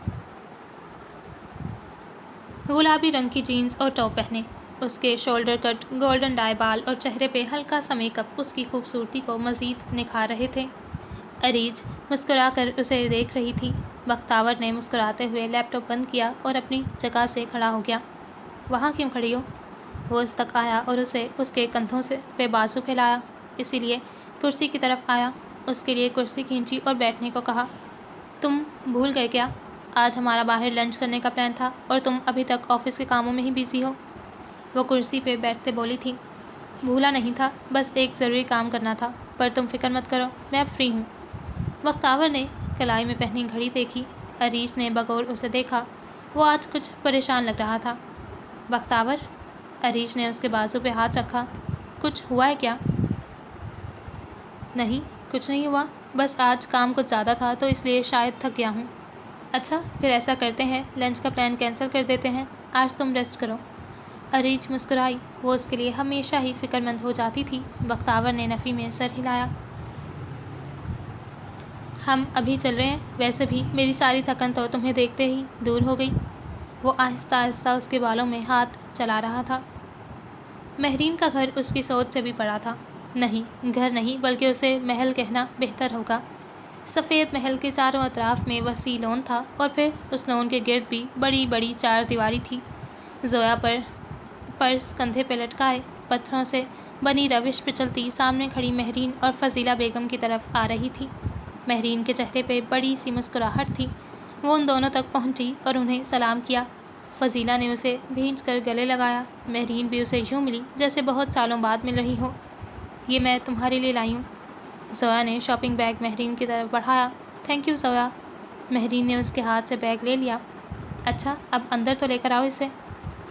گلابی رنگ کی جینز اور ٹاپ پہنے، اس کے شولڈر کٹ گولڈن ڈائی بال اور چہرے پہ ہلکا سا میک اپ اس کی خوبصورتی کو مزید نکھار رہے تھے۔ اریج مسکرا کر اسے دیکھ رہی تھی۔ بختاور نے مسکراتے ہوئے لیپ ٹاپ بند کیا اور اپنی جگہ سے کھڑا ہو گیا۔ وہاں کیوں کھڑی ہو؟ وہ اس تک آیا اور اسے اس کے کندھوں سے پہ بازو پھیلایا، اسی لیے کرسی کی طرف آیا، اس کے لیے کرسی کھینچی اور بیٹھنے کو کہا۔ تم بھول گئے کیا؟ آج ہمارا باہر لنچ کرنے کا پلان تھا اور تم ابھی تک آفس کے کاموں میں ہی بیزی ہو۔ وہ کرسی پہ بیٹھتے بولی تھی۔ بھولا نہیں تھا، بس ایک ضروری کام کرنا تھا، پر تم فکر مت کرو، میں اب فری ہوں۔ بختاور نے کلائی میں پہنی گھڑی دیکھی۔ اریج نے بغور اسے دیکھا، وہ آج کچھ پریشان لگ رہا تھا۔ بختاور، اریج نے اس کے بازو پہ ہاتھ رکھا۔ کچھ ہوا ہے کیا؟ نہیں، کچھ نہیں ہوا، بس آج کام کچھ زیادہ تھا تو اس لیے شاید تھک گیا ہوں۔ اچھا، پھر ایسا کرتے ہیں، لنچ کا پلان کینسل کر دیتے ہیں، آج تم ریسٹ کرو۔ اریج مسکرائی، وہ اس کے لیے ہمیشہ ہی فکر مند ہو جاتی تھی۔ بختاور نے نفی میں سر ہلایا۔ ہم ابھی چل رہے ہیں، ویسے بھی میری ساری تھکن تو تمہیں دیکھتے ہی دور ہو گئی۔ وہ آہستہ آہستہ اس کے بالوں میں ہاتھ چلا رہا تھا۔ مہرین کا گھر اس کی سوچ سے بھی بڑا تھا۔ نہیں، گھر نہیں بلکہ اسے محل کہنا بہتر ہوگا۔ سفید محل کے چاروں اطراف میں وسیع لون تھا اور پھر اس لون کے گرد بھی بڑی بڑی چار دیواری تھی۔ زویا پر پرس کندھے پہ لٹکائے پتھروں سے بنی روش پہ چلتی سامنے کھڑی مہرین اور فضیلہ بیگم کی طرف آ رہی تھی۔ مہرین کے چہرے پہ بڑی سی مسکراہٹ تھی۔ وہ ان دونوں تک پہنچی اور انہیں سلام کیا۔ فضیلہ نے اسے بھینچ کر گلے لگایا۔ مہرین بھی اسے یوں ملی جیسے بہت سالوں بعد مل رہی ہو۔ یہ میں تمہارے لیے لائی ہوں۔ زویا نے شاپنگ بیگ مہرین کی طرف بڑھایا۔ Thank you Zoya. مہرین نے اس کے ہاتھ سے بیگ لے لیا۔ اچھا، اب اندر تو لے کر آؤ اسے۔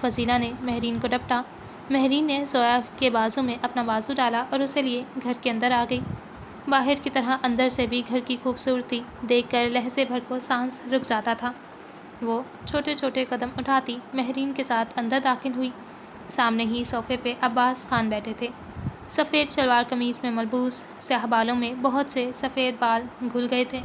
فضیلہ نے مہرین کو ڈپٹا۔ مہرین نے زویا کے بازو میں اپنا بازو ڈالا اور اسے لیے گھر کے اندر آ گئی۔ باہر کی طرح اندر سے بھی گھر کی خوبصورتی دیکھ کر لہجے بھر کو سانس رک جاتا تھا۔ وہ چھوٹے چھوٹے قدم اٹھاتی مہرین کے ساتھ اندر داخل ہوئی۔ سامنے ہی صوفے پہ عباس خان بیٹھے تھے۔ سفید شلوار قمیض میں ملبوس، سیاہ بالوں میں بہت سے سفید بال گھل گئے تھے۔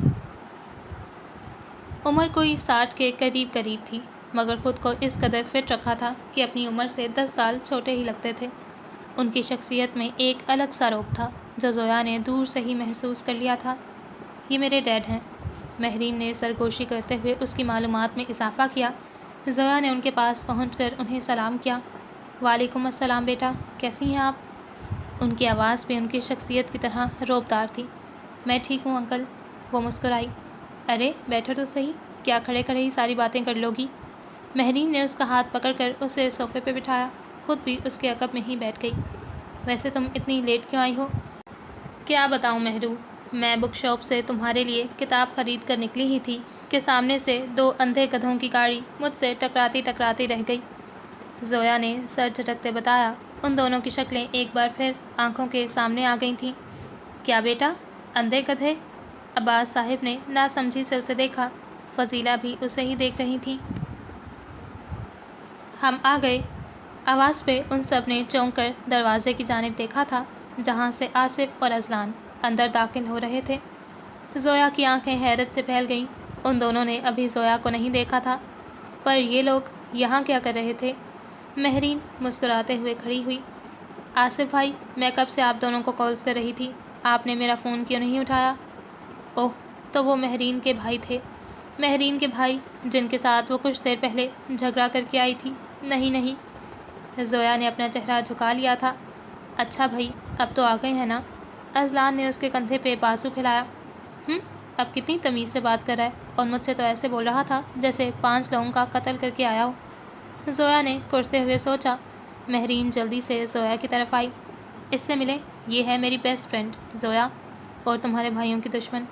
عمر کوئی 60 کے قریب قریب تھی، مگر خود کو اس قدر فٹ رکھا تھا کہ اپنی عمر سے 10 سال چھوٹے ہی لگتے تھے۔ ان کی شخصیت میں ایک الگ سا رعب تھا جو زویا نے دور سے ہی محسوس کر لیا تھا۔ یہ میرے ڈیڈ ہیں۔ مہرین نے سرگوشی کرتے ہوئے اس کی معلومات میں اضافہ کیا۔ زویا نے ان کے پاس پہنچ کر انہیں سلام کیا۔ وعلیکم السلام بیٹا، کیسی ہیں آپ؟ ان کی آواز بھی ان کی شخصیت کی طرح رعبدار تھی۔ میں ٹھیک ہوں انکل، وہ مسکرائی۔ ارے بیٹھو تو صحیح، کیا کھڑے کھڑے ہی ساری باتیں کر لو گی؟ مہرین نے اس کا ہاتھ پکڑ کر اسے صوفے پہ بٹھایا، خود بھی اس کے عقب میں ہی بیٹھ گئی۔ ویسے تم اتنی لیٹ کیوں آئی ہو؟ کیا بتاؤں مہرو، میں بک شاپ سے تمہارے لیے کتاب خرید کر نکلی ہی تھی کہ سامنے سے 2 اندھے گدھوں کی گاڑی مجھ سے ٹکراتی ٹکراتی رہ گئی۔ زویا نے سر جھٹکتے بتایا۔ ان دونوں کی شکلیں ایک بار پھر آنکھوں کے سامنے آ گئی تھیں۔ کیا بیٹا، اندھے گدھے؟ عباس صاحب نے ناسمجھی سے اسے دیکھا۔ فضیلہ بھی اسے ہی دیکھ رہی تھیں۔ ہم آ گئے۔ آواز پہ ان سب نے چونک کر دروازے کی جانب دیکھا تھا جہاں سے آصف اور اذلان اندر داخل ہو رہے تھے۔ زویا کی آنکھیں حیرت سے پھیل گئیں۔ ان دونوں نے ابھی زویا کو نہیں دیکھا تھا، پر یہ لوگ یہاں کیا کر رہے تھے؟ مہرین مسکراتے ہوئے کھڑی ہوئی۔ آصف بھائی، میں کب سے آپ دونوں کو کالز کر رہی تھی، آپ نے میرا فون کیوں نہیں اٹھایا؟ اوہ، تو وہ مہرین کے بھائی تھے۔ مہرین کے بھائی جن کے ساتھ وہ کچھ دیر پہلے جھگڑا کر کے آئی تھی۔ نہیں نہیں، زویا نے اپنا چہرہ جھکا لیا تھا۔ اچھا بھائی، اب تو آ گئے ہیں نا؟ اذلان نے اس کے کندھے پہ بازو پھیلایا۔ اب کتنی تمیز سے بات کر رہا ہے، اور مجھ سے تو ایسے بول رہا تھا جیسے 5 لوگوں کا قتل کر کے آیا ہو۔ زویا نے کرتے ہوئے سوچا۔ مہرین جلدی سے زویا کی طرف آئی۔ اس سے ملے، یہ ہے میری بیسٹ فرینڈ زویا، اور تمہارے بھائیوں کی دشمن۔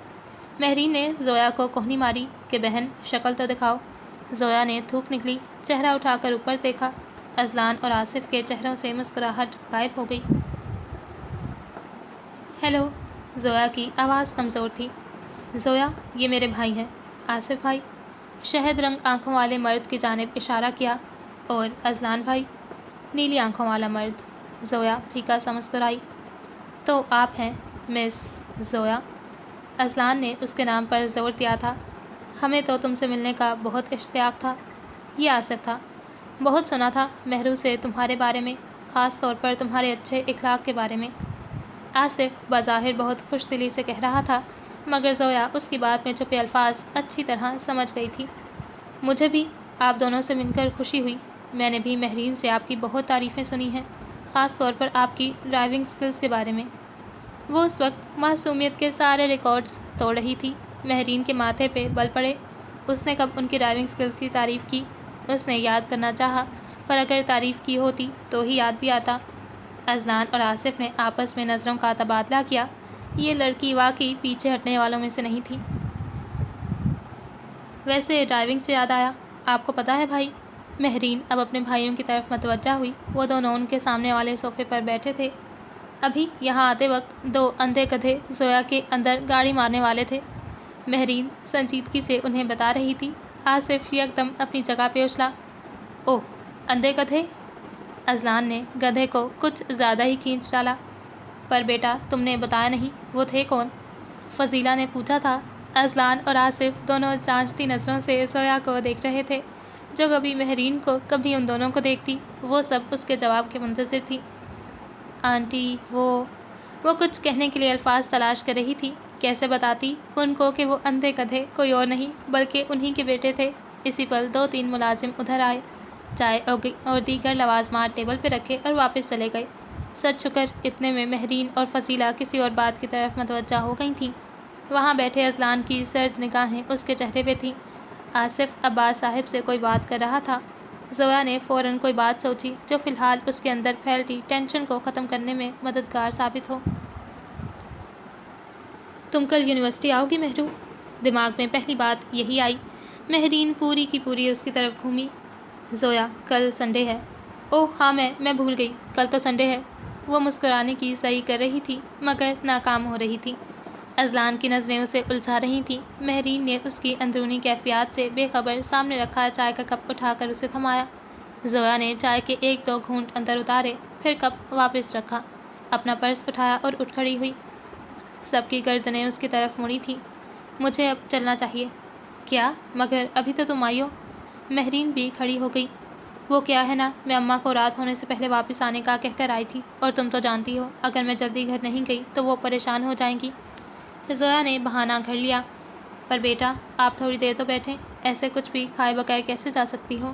مہرین نے زویا کو کوہنی ماری کہ بہن شکل تو دکھاؤ۔ زویا نے تھوک نکلی، چہرہ اٹھا کر اوپر دیکھا۔ اذلان اور آصف کے چہروں سے مسکراہٹ غائب ہو گئی۔ ہیلو، زویا کی آواز کمزور تھی۔ زویا، یہ میرے بھائی ہیں، آصف بھائی۔ شہد رنگ آنکھوں والے مرد کی جانب اشارہ کیا۔ اور اذلان بھائی، نیلی آنکھوں والا مرد۔ زویا پھیکا سا مسکرائی۔ تو آپ ہیں مس زویا؟ اذلان نے اس کے نام پر زور دیا تھا۔ ہمیں تو تم سے ملنے کا بہت اشتیاق تھا۔ یہ آصف تھا۔ بہت سنا تھا مہرو سے تمہارے بارے میں، خاص طور پر تمہارے اچھے اخلاق کے بارے میں۔ آصف بظاہر بہت خوش دلی سے کہہ رہا تھا، مگر زویا اس کی بات میں چھپے الفاظ اچھی طرح سمجھ گئی تھی۔ مجھے بھی آپ دونوں سے مل کر خوشی ہوئی۔ میں نے بھی مہرین سے آپ کی بہت تعریفیں سنی ہیں، خاص طور پر آپ کی ڈرائیونگ سکلز کے بارے میں۔ وہ اس وقت معصومیت کے سارے ریکارڈز توڑ رہی تھی۔ مہرین کے ماتھے پہ بل پڑے۔ اس نے کب ان کی ڈرائیونگ سکلز کی تعریف کی؟ اس نے یاد کرنا چاہا، پر اگر تعریف کی ہوتی تو ہی یاد بھی آتا۔ اذلان اور آصف نے آپس میں نظروں کا تبادلہ کیا۔ یہ لڑکی واقعی پیچھے ہٹنے والوں میں سے نہیں تھی۔ ویسے ڈرائیونگ سے یاد آیا، آپ کو پتہ ہے بھائی؟ مہرین اب اپنے بھائیوں کی طرف متوجہ ہوئی۔ وہ دونوں ان کے سامنے والے صوفے پر بیٹھے تھے۔ ابھی یہاں آتے وقت دو اندھے گدھے زویا کے اندر گاڑی مارنے والے تھے۔ مہرین سنجیدگی سے انہیں بتا رہی تھی۔ آصف یکدم اپنی جگہ پہ اچھلا۔ اوہ، اندھے گدھے؟ اذلان نے گدھے کو کچھ زیادہ ہی کھینچ ڈالا۔ پر بیٹا تم نے بتایا نہیں، وہ تھے کون؟ فضیلہ نے پوچھا تھا۔ اذلان اور آصف دونوں جانچتی نظروں سے زویا کو دیکھ رہے تھے، جو کبھی مہرین کو کبھی ان دونوں کو دیکھتی۔ وہ سب اس کے جواب کے منتظر تھی۔ آنٹی وہ کچھ کہنے کے لیے الفاظ تلاش کر رہی تھی۔ کیسے بتاتی ان کو کہ وہ اندھے گدھے کوئی اور نہیں بلکہ انہی کے بیٹے تھے؟ اسی پل دو تین ملازم ادھر آئے، چائے اور دیگر لوازمات ٹیبل پہ رکھے اور واپس چلے گئے۔ سر چھکر اتنے میں مہرین اور فضیلہ کسی اور بات کی طرف متوجہ ہو گئی تھیں۔ وہاں بیٹھے اذلان کی سرد نگاہیں اس کے چہرے پہ تھیں۔ آصف عباس صاحب سے کوئی بات کر رہا تھا۔ زویا نے فوراً کوئی بات سوچی جو فی الحال اس کے اندر پھیلتی ٹینشن کو ختم کرنے میں مددگار ثابت ہو۔ تم کل یونیورسٹی آؤ گی مہرو؟ دماغ میں پہلی بات یہی آئی۔ مہرین پوری کی پوری اس کی طرف گھومی۔ زویا، کل سنڈے ہے۔ اوہ ہاں، میں بھول گئی، کل تو سنڈے ہے۔ وہ مسکرانے کی صحیح کر رہی تھی مگر ناکام ہو رہی تھی۔ اذلان کی نظریں اسے الجھا رہی تھیں۔ مہرین نے اس کی اندرونی کیفیات سے بے خبر سامنے رکھا چائے کا کپ اٹھا کر اسے تھمایا۔ زویا نے چائے کے ایک دو گھونٹ اندر اتارے، پھر کپ واپس رکھا، اپنا پرس اٹھایا اور اٹھ کھڑی ہوئی۔ سب کی گردنیں اس کی طرف مڑی تھیں۔ مجھے اب چلنا چاہیے۔ کیا؟ مگر ابھی تو تم آئی ہو۔ مہرین بھی کھڑی ہو گئی۔ وہ کیا ہے نا، میں اماں کو رات ہونے سے پہلے واپس آنے کا کہہ کر آئی تھی، اور تم تو جانتی ہو اگر میں جلدی گھر نہیں گئی تو وہ پریشان ہو جائیں گی۔ زویا نے بہانہ گھڑ لیا۔ پر بیٹا آپ تھوڑی دیر تو بیٹھیں، ایسے کچھ بھی کھائے بغیر کیسے جا سکتی ہو؟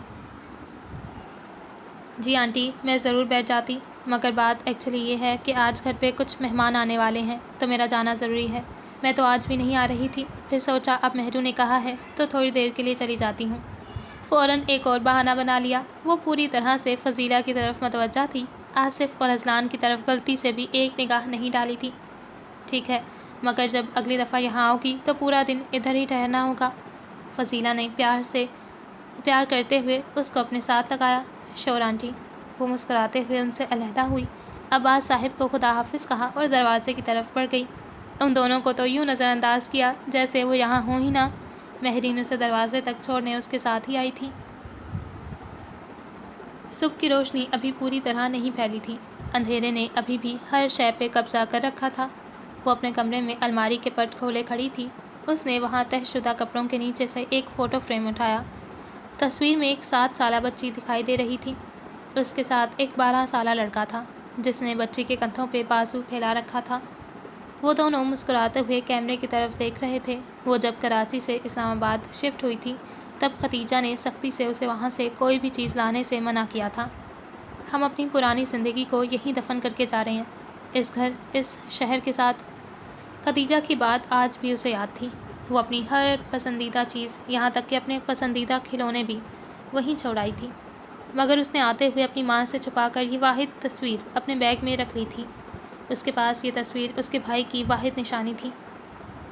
جی آنٹی، میں ضرور بیٹھ جاتی، مگر بات ایکچولی یہ ہے کہ آج گھر پہ کچھ مہمان آنے والے ہیں تو میرا جانا ضروری ہے۔ میں تو آج بھی نہیں آ رہی تھی، پھر سوچا اب مہرو نے کہا ہے تو تھوڑی دیر کے لیے چلی جاتی ہوں۔ فوراً ایک اور بہانہ بنا لیا۔ وہ پوری طرح سے فضیلہ کی طرف متوجہ تھی۔ آصف اور اذلان کی طرف غلطی سے بھی ایک نگاہ نہیں ڈالی تھی۔ ٹھیک ہے، مگر جب اگلی دفعہ یہاں آؤ گی تو پورا دن ادھر ہی ٹھہرنا ہوگا۔ فضیلہ نے پیار کرتے ہوئے اس کو اپنے ساتھ لگایا۔ شور آنٹی۔ وہ مسکراتے ہوئے ان سے علیحدہ ہوئی۔ عباس صاحب کو خدا حافظ کہا اور دروازے کی طرف بڑھ گئی۔ ان دونوں کو تو یوں نظر انداز کیا جیسے وہ یہاں ہوں ہی نہ۔ مہرین اسے دروازے تک چھوڑنے اس کے ساتھ ہی آئی تھی۔ صبح کی روشنی ابھی پوری طرح نہیں پھیلی تھی۔ اندھیرے نے ابھی بھی ہر شے پہ قبضہ کر رکھا تھا۔ وہ اپنے کمرے میں الماری کے پٹ کھولے کھڑی تھی۔ اس نے وہاں تہہ شدہ کپڑوں کے نیچے سے ایک فوٹو فریم اٹھایا۔ تصویر میں ایک 7 سالہ بچی دکھائی دے رہی تھی۔ اس کے ساتھ ایک 12 سالہ لڑکا تھا جس نے بچی کے کندھوں پہ بازو پھیلا رکھا تھا۔ وہ دونوں مسکراتے ہوئے کیمرے کی طرف دیکھ رہے تھے۔ وہ جب کراچی سے اسلام آباد شفٹ ہوئی تھی تب خدیجہ نے سختی سے اسے وہاں سے کوئی بھی چیز لانے سے منع کیا تھا۔ ہم اپنی پرانی زندگی کو یہیں دفن کر کے جا رہے ہیں، اس گھر، اس شہر کے ساتھ۔ خدیجہ کی بات آج بھی اسے یاد تھی۔ وہ اپنی ہر پسندیدہ چیز، یہاں تک کہ اپنے پسندیدہ کھلونے بھی وہیں چھوڑائی تھی، مگر اس نے آتے ہوئے اپنی ماں سے چھپا کر یہ واحد تصویر اپنے بیگ میں رکھ لی تھی۔ اس کے پاس یہ تصویر اس کے بھائی کی واحد نشانی تھی۔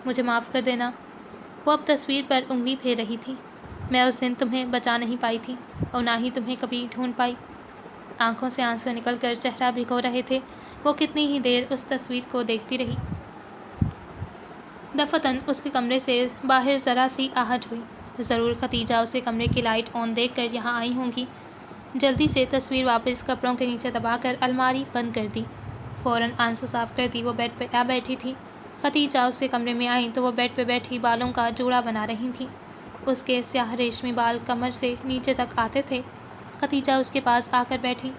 مجھے معاف کر دینا۔ وہ اب تصویر پر انگلی پھیر رہی تھی۔ میں اس دن تمہیں بچا نہیں پائی تھی اور نہ ہی تمہیں کبھی ڈھونڈ پائی۔ آنکھوں سے آنسو نکل کر چہرہ بھگو رہے تھے۔ وہ کتنی ہی دیر اس تصویر کو دیکھتی رہی۔ دفتن اس کے کمرے سے باہر ذرا سی آہٹ ہوئی۔ ضرور ختیجہ اسے کمرے کی لائٹ آن دیکھ کر یہاں آئی ہوں گی۔ جلدی سے تصویر واپس کپڑوں کے نیچے دبا کر الماری بند کر دی۔ فوراً آنسو صاف کر دی۔ وہ بیڈ پہ آ بیٹھی تھی۔ ختیجہ اس کے کمرے میں آئیں تو وہ بیڈ پہ بیٹھی بالوں کا جوڑا بنا رہی تھیں۔ اس کے سیاہ ریشمی بال کمر سے نیچے تک آتے تھے۔ ختیجہ اس کے پاس آ کر بیٹھی۔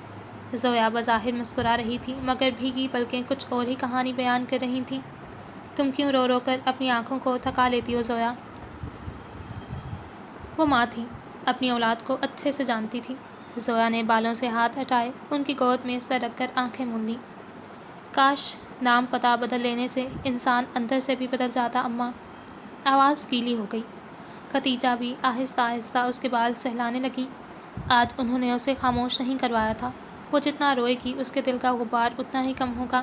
زویا بظاہر مسکرا رہی تھی مگر بھیگی پلکیں کچھ اور ہی کہانی بیان کر رہی تھیں۔ تم کیوں رو رو کر اپنی آنکھوں کو تھکا لیتی ہو زویا؟ وہ ماں تھی، اپنی اولاد کو اچھے سے جانتی تھی۔ زویا نے بالوں سے ہاتھ ہٹائے، ان کی گود میں سر رکھ کر آنکھیں مون لیں۔ کاش نام پتہ بدل لینے سے انسان اندر سے بھی بدل جاتا اماں۔ آواز گیلی ہو گئی۔ ختیجہ بھی آہستہ آہستہ اس کے بال سہلانے لگی۔ آج انہوں نے اسے خاموش نہیں کروایا تھا۔ وہ جتنا روئے گی اس کے دل کا غبار اتنا ہی کم ہوگا۔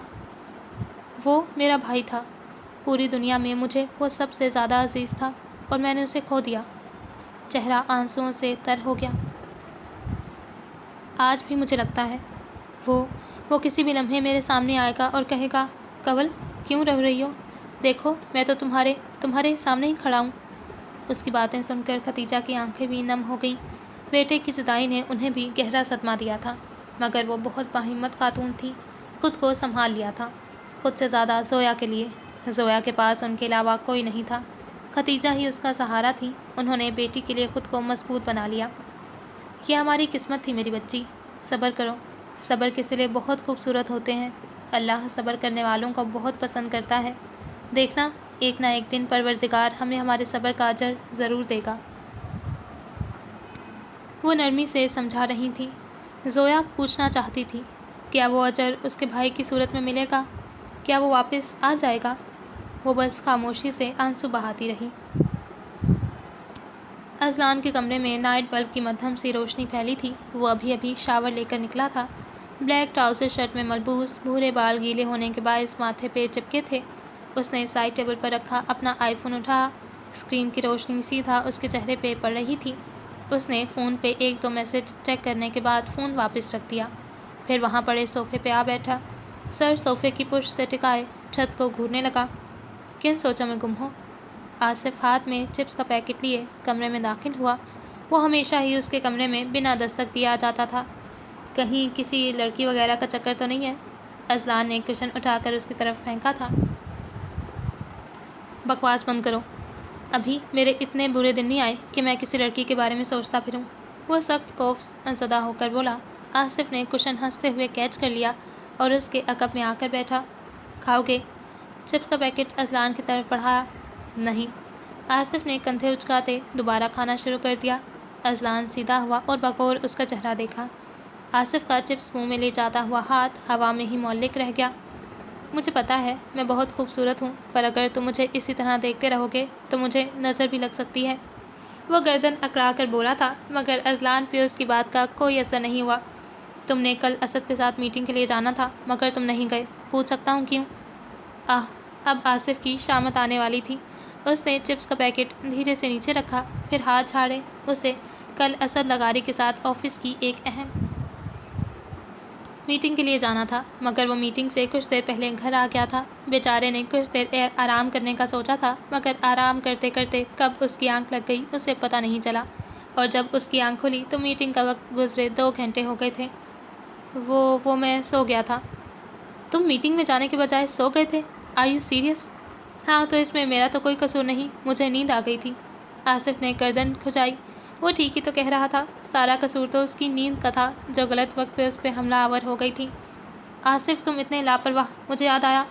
وہ میرا بھائی تھا۔ پوری دنیا میں مجھے وہ سب سے زیادہ عزیز تھا اور میں نے اسے کھو دیا۔ چہرہ آنسوؤں سے تر ہو گیا۔ آج بھی مجھے لگتا ہے وہ کسی بھی لمحے میرے سامنے آئے گا اور کہے گا، کنول کیوں رو رہی ہو؟ دیکھو میں تو تمہارے سامنے ہی کھڑا ہوں۔ اس کی باتیں سن کر ختیجہ کی آنکھیں بھی نم ہو گئیں۔ بیٹے کی جدائی نے انہیں بھی گہرا صدمہ دیا تھا مگر وہ بہت باہمت خاتون تھی، خود کو سنبھال لیا تھا، خود سے زیادہ زویا کے لیے۔ زویا کے پاس ان کے علاوہ کوئی نہیں تھا، ختیجہ ہی اس کا سہارا تھی۔ انہوں نے بیٹی کے لیے خود کو مضبوط بنا لیا۔ یہ ہماری قسمت تھی میری بچی، صبر کرو، صبر کے صلے بہت خوبصورت ہوتے ہیں۔ اللہ صبر کرنے والوں کو بہت پسند کرتا ہے۔ دیکھنا ایک نہ ایک دن پروردگار ہمیں ہمارے صبر کا اجر ضرور دے گا۔ وہ نرمی سے سمجھا رہی تھی۔ زویا پوچھنا چاہتی تھی، کیا وہ اجر اس کے بھائی کی صورت میں ملے گا؟ کیا وہ واپس آ جائے گا؟ وہ بس خاموشی سے آنسو بہاتی رہی۔ اذلان کے کمرے میں نائٹ بلب کی مدھم سی روشنی پھیلی تھی۔ وہ ابھی ابھی شاور لے کر نکلا تھا۔ بلیک ٹراؤزر شرٹ میں ملبوس، بھورے بال گیلے ہونے کے باعث ماتھے پہ چپکے تھے۔ اس نے سائڈ ٹیبل پر رکھا اپنا آئی فون اٹھایا۔ اسکرین کی روشنی سیدھا اس کے چہرے پہ پڑ رہی تھی۔ اس نے فون پہ ایک دو میسج چیک کرنے کے بعد فون واپس رکھ دیا۔ پھر وہاں پڑے صوفے پہ آ بیٹھا، سر صوفے کی پشت سے ٹکائے چھت کو گھورنے لگا۔ کن سوچوں میں گم ہو؟ آصف ہاتھ میں چپس کا پیکٹ لیے کمرے میں داخل ہوا۔ وہ ہمیشہ ہی اس کے کمرے میں بنا دستک دیا جاتا تھا۔ کہیں کسی لڑکی وغیرہ کا چکر تو نہیں ہے؟ اذلان نے کشن اٹھا کر اس کی طرف پھینکا تھا۔ بکواس بند کرو، ابھی میرے اتنے برے دن نہیں آئے کہ میں کسی لڑکی کے بارے میں سوچتا پھروں۔ وہ سخت خوف زدہ ہو کر بولا۔ آصف نے کشن ہنستے ہوئے کیچ کر لیا اور اس کے عقب میں آ کر بیٹھا۔ کھاؤ گے؟ چپس کا پیکٹ اذلان کی طرف بڑھایا۔ نہیں۔ آصف نے کندھے اچکاتے دوبارہ کھانا شروع کر دیا۔ اذلان سیدھا ہوا اور بغور اس کا چہرہ دیکھا۔ آصف کا چپس منہ میں لے جاتا ہوا ہاتھ ہوا میں ہی معلق رہ گیا۔ مجھے پتہ ہے میں بہت خوبصورت ہوں، پر اگر تم مجھے اسی طرح دیکھتے رہو گے تو مجھے نظر بھی لگ سکتی ہے۔ وہ گردن اکڑا کر بولا تھا مگر اذلان پہ اس کی بات کا کوئی اثر نہیں ہوا۔ تم نے کل اسد کے ساتھ میٹنگ کے لیے جانا تھا مگر تم نہیں گئے، پوچھ سکتا ہوں کیوں؟ اب آصف کی شامت آنے والی تھی۔ اس نے چپس کا پیکٹ دھیرے سے نیچے رکھا، پھر ہاتھ جھاڑے۔ اسے کل اسد لغاری کے ساتھ آفس کی ایک اہم میٹنگ کے لیے جانا تھا مگر وہ میٹنگ سے کچھ دیر پہلے گھر آ گیا تھا۔ بیچارے نے کچھ دیر آرام کرنے کا سوچا تھا مگر آرام کرتے کرتے کب اس کی آنکھ لگ گئی اسے پتہ نہیں چلا، اور جب اس کی آنکھ کھلی تو میٹنگ کا وقت گزرے 2 گھنٹے ہو گئے تھے۔ وہ میں سو گیا تھا۔ تم میٹنگ میں جانے کے بجائے سو گئے تھے؟ Are you serious? ہاں تو اس میں میرا تو کوئی قصور نہیں، مجھے نیند آ گئی تھی۔ آصف نے گردن کھجائی۔ وہ ٹھیک ہی تو کہہ رہا تھا، سارا قصور تو اس کی نیند کا تھا جو غلط وقت پہ اس پہ حملہ آور ہو گئی تھی۔ آصف تم اتنے لاپرواہ، مجھے یاد آیا۔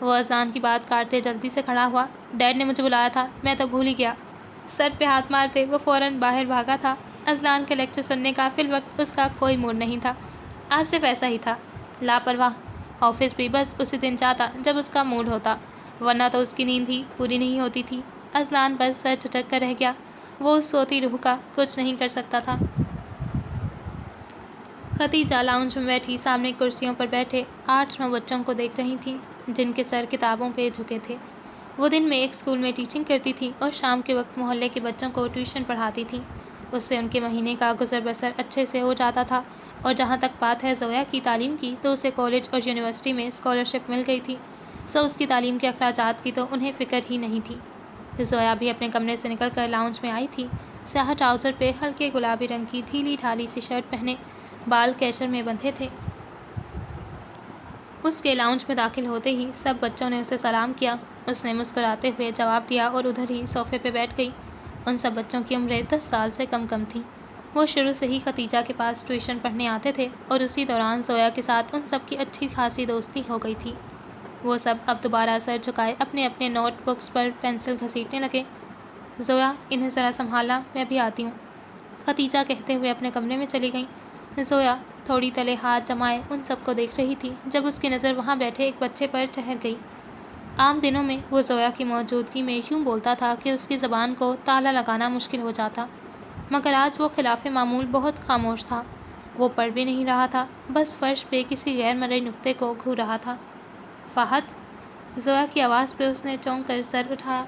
وہ اذان کی بات کاٹتے جلدی سے کھڑا ہوا۔ ڈیڈ نے مجھے بلایا تھا، میں تو بھول ہی گیا۔ سر پہ ہاتھ مارتے وہ فوراً باہر بھاگا تھا۔ اذلان کے لیکچر سننے کا فی الوقت اس کا کوئی موڈ نہیں تھا۔ آصف ایسا ہی تھا، لاپرواہ۔ آفس بھی بس اسی دن جاتا جب اس کا موڈ ہوتا، ورنہ تو اس کی نیند ہی پوری نہیں ہوتی تھی۔ اذلان بس سر جھٹک کر رہ گیا۔ وہ اس سوتی روح کا کچھ نہیں کر سکتا تھا۔ ختیجہ لاؤنج میں بیٹھی سامنے کرسیوں پر بیٹھے 8-9 بچوں کو دیکھ رہی تھی جن کے سر کتابوں پہ جھکے تھے۔ وہ دن میں ایک اسکول میں ٹیچنگ کرتی تھی اور شام کے وقت محلے کے بچوں کو ٹیوشن پڑھاتی تھی۔ اس سے ان کے مہینے کا گزر بسر اچھے سے ہو جاتا تھا، اور جہاں تک بات ہے زویا کی تعلیم کی تو اسے کالج اور یونیورسٹی میں اسکالرشپ مل گئی تھی۔ سو اس کی تعلیم کے اخراجات کی تو انہیں فکر ہی نہیں تھی۔ زویا بھی اپنے کمرے سے نکل کر لاؤنج میں آئی تھی۔ سیاہ ٹراؤزر پہ ہلکے گلابی رنگ کی ڈھیلی ڈھالی سی شرٹ پہنے، بال کیچر میں بندھے تھے۔ اس کے لاؤنج میں داخل ہوتے ہی سب بچوں نے اسے سلام کیا۔ اس نے مسکراتے ہوئے جواب دیا اور ادھر ہی صوفے پہ بیٹھ گئی۔ ان سب بچوں کی عمریں 10 سال سے کم تھیں۔ وہ شروع سے ہی ختیجہ کے پاس ٹیوشن پڑھنے آتے تھے اور اسی دوران زویا کے ساتھ ان سب کی اچھی خاصی دوستی ہو گئی تھی۔ وہ سب اب دوبارہ سر جھکائے اپنے اپنے نوٹ بکس پر پینسل گھسیٹنے لگے۔ زویا، انہیں ذرا سنبھالنا، میں بھی آتی ہوں، ختیجہ کہتے ہوئے اپنے کمرے میں چلی گئیں۔ زویا تھوڑی تلے ہاتھ جمائے ان سب کو دیکھ رہی تھی جب اس کی نظر وہاں بیٹھے ایک بچے پر ٹھہر گئی۔ عام دنوں میں وہ زویا کی موجودگی میں یوں بولتا تھا کہ اس کی زبان کو تالا لگانا مشکل ہو جاتا، مگر آج وہ خلاف معمول بہت خاموش تھا۔ وہ پڑھ بھی نہیں رہا تھا، بس فرش پہ کسی غیر مرئی نقطے کو گھو رہا تھا۔ فہد، زویا کی آواز پہ اس نے چونک کر سر اٹھایا۔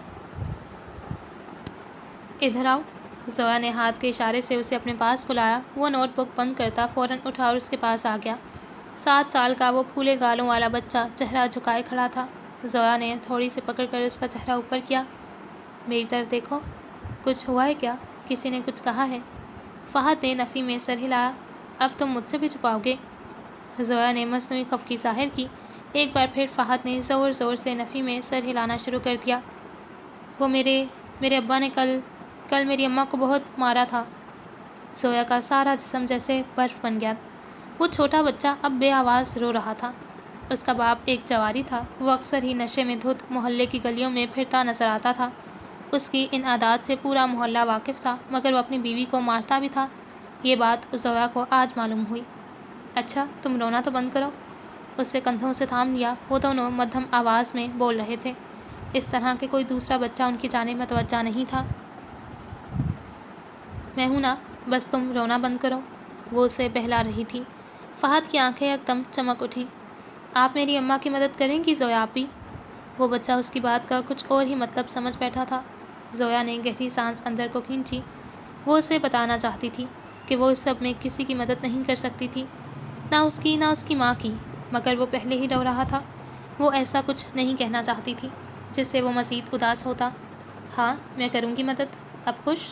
ادھر آؤ۔ زویا نے ہاتھ کے اشارے سے اسے اپنے پاس بلایا۔ وہ نوٹ بک بند کرتا فوراً اٹھا اور اس کے پاس آ گیا۔ 7 سال کا وہ پھولے گالوں والا بچہ چہرہ جھکائے کھڑا تھا۔ زویا نے تھوڑی سی پکڑ کر اس کا چہرہ اوپر کیا۔ میری طرف دیکھو، کچھ ہوا ہے کیا؟ کسی نے کچھ کہا ہے؟ فہد نے نفی میں سر ہلایا۔ اب تم مجھ سے بھی چھپاؤ گے؟ زویا نے مصنوعی خفگی ظاہر کی۔ ایک بار پھر فہد نے زور زور سے نفی میں سر ہلانا شروع کر دیا۔ وہ میرے ابا نے کل میری اماں کو بہت مارا تھا۔ زویا کا سارا جسم جیسے برف بن گیا۔ وہ چھوٹا بچہ اب بے آواز رو رہا تھا۔ اس کا باپ ایک جواری تھا۔ وہ اکثر ہی نشے میں دھت محلے کی گلیوں میں پھرتا نظر آتا تھا۔ اس کی ان عادات سے پورا محلہ واقف تھا، مگر وہ اپنی بیوی کو مارتا بھی تھا۔ یہ بات زویا کو آج معلوم ہوئی۔ اچھا، تم رونا تو بند کرو۔ اس سے کندھوں سے تھام لیا۔ وہ دونوں مدھم آواز میں بول رہے تھے، اس طرح کہ کوئی دوسرا بچہ ان کی جانب متوجہ نہیں تھا۔ میں ہوں نا، بس تم رونا بند کرو، وہ اسے بہلا رہی تھی۔ فہد کی آنکھیں ایک دم چمک اٹھی۔ آپ میری اماں کی مدد کریں گی زویا آپی؟ وہ بچہ اس کی بات کا کچھ اور ہی مطلب سمجھ بیٹھا تھا۔ زویا نے گہری سانس اندر کو کھینچی۔ وہ اسے بتانا چاہتی تھی کہ وہ اس سب میں کسی کی مدد نہیں کر سکتی تھی، نہ اس کی ماں کی، مگر وہ پہلے ہی رو رہا تھا۔ وہ ایسا کچھ نہیں کہنا چاہتی تھی جس سے وہ مزید اداس ہوتا۔ ہاں، میں کروں گی مدد۔ اب خوش؟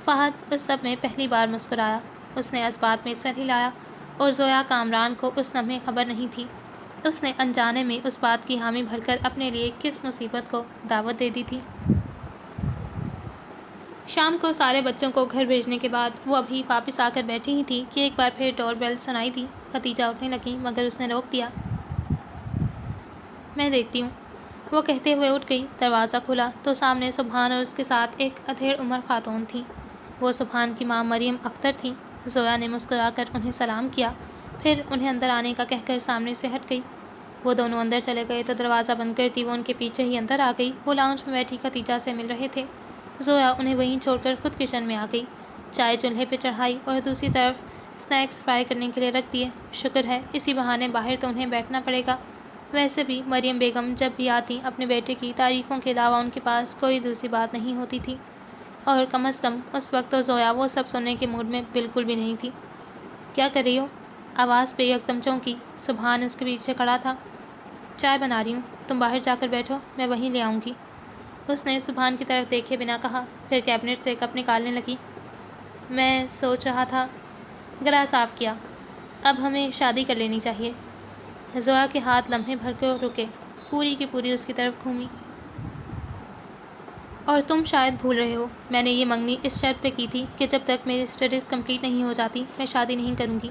فہد اس سب میں پہلی بار مسکرایا۔ اس نے اس بات میں سر ہلایا اور زویا کامران کو اس لمحے خبر نہیں تھی۔ اس نے انجانے میں اس بات کی حامی بھر کر اپنے لیے کس مصیبت کو دعوت دے دی تھی۔ شام کو سارے بچوں کو گھر بھیجنے کے بعد وہ ابھی واپس آ کر بیٹھی ہی تھی کہ ایک بار پھر ڈور بیل سنائی دی۔ ختیجہ اٹھنے لگی مگر اس نے روک دیا۔ میں دیکھتی ہوں، وہ کہتے ہوئے اٹھ گئی۔ دروازہ کھلا تو سامنے سبحان اور اس کے ساتھ ایک ادھیڑ عمر خاتون تھیں۔ وہ سبحان کی ماں مریم اختر تھیں۔ زویا نے مسکرا کر انہیں سلام کیا، پھر انہیں اندر آنے کا کہہ کر سامنے سے ہٹ گئی۔ وہ دونوں اندر چلے گئے تو دروازہ بند کرتی وہ ان کے پیچھے ہی اندر آ گئی۔ وہ لاؤنج میں بیٹھی ختیجہ سے مل رہے تھے۔ زویا انہیں وہیں چھوڑ کر خود کچن میں آ گئی۔ چائے چولہے پہ چڑھائی اور دوسری طرف سنیکس فرائی کرنے کے لیے رکھ دیے۔ شکر ہے اسی بہانے باہر تو انہیں بیٹھنا پڑے گا۔ ویسے بھی مریم بیگم جب بھی آتی اپنے بیٹے کی تعریفوں کے علاوہ ان کے پاس کوئی دوسری بات نہیں ہوتی تھی، اور کم از کم اس وقت تو زویا وہ سب سننے کے موڈ میں بالکل بھی نہیں تھی۔ کیا کر رہی ہو؟ آواز پہ یک دم چونکی۔ سبحان اس کے پیچھے کھڑا تھا۔ چائے بنا رہی ہوں، تم باہر جا کر بیٹھو، میں وہیں لے آؤں گی۔ اس نے سبحان کی طرف دیکھے بنا کہا، پھر کیبنٹ سے کپ نکالنے لگی۔ میں سوچ رہا تھا، گلا صاف کیا، اب ہمیں شادی کر لینی چاہیے۔ زویا کے ہاتھ لمحے بھر کو رکے، پوری کی پوری اس کی طرف گھومی۔ اور تم شاید بھول رہے ہو، میں نے یہ منگنی اس شرط پہ کی تھی کہ جب تک میری اسٹڈیز کمپلیٹ نہیں ہو جاتی میں شادی نہیں کروں گی۔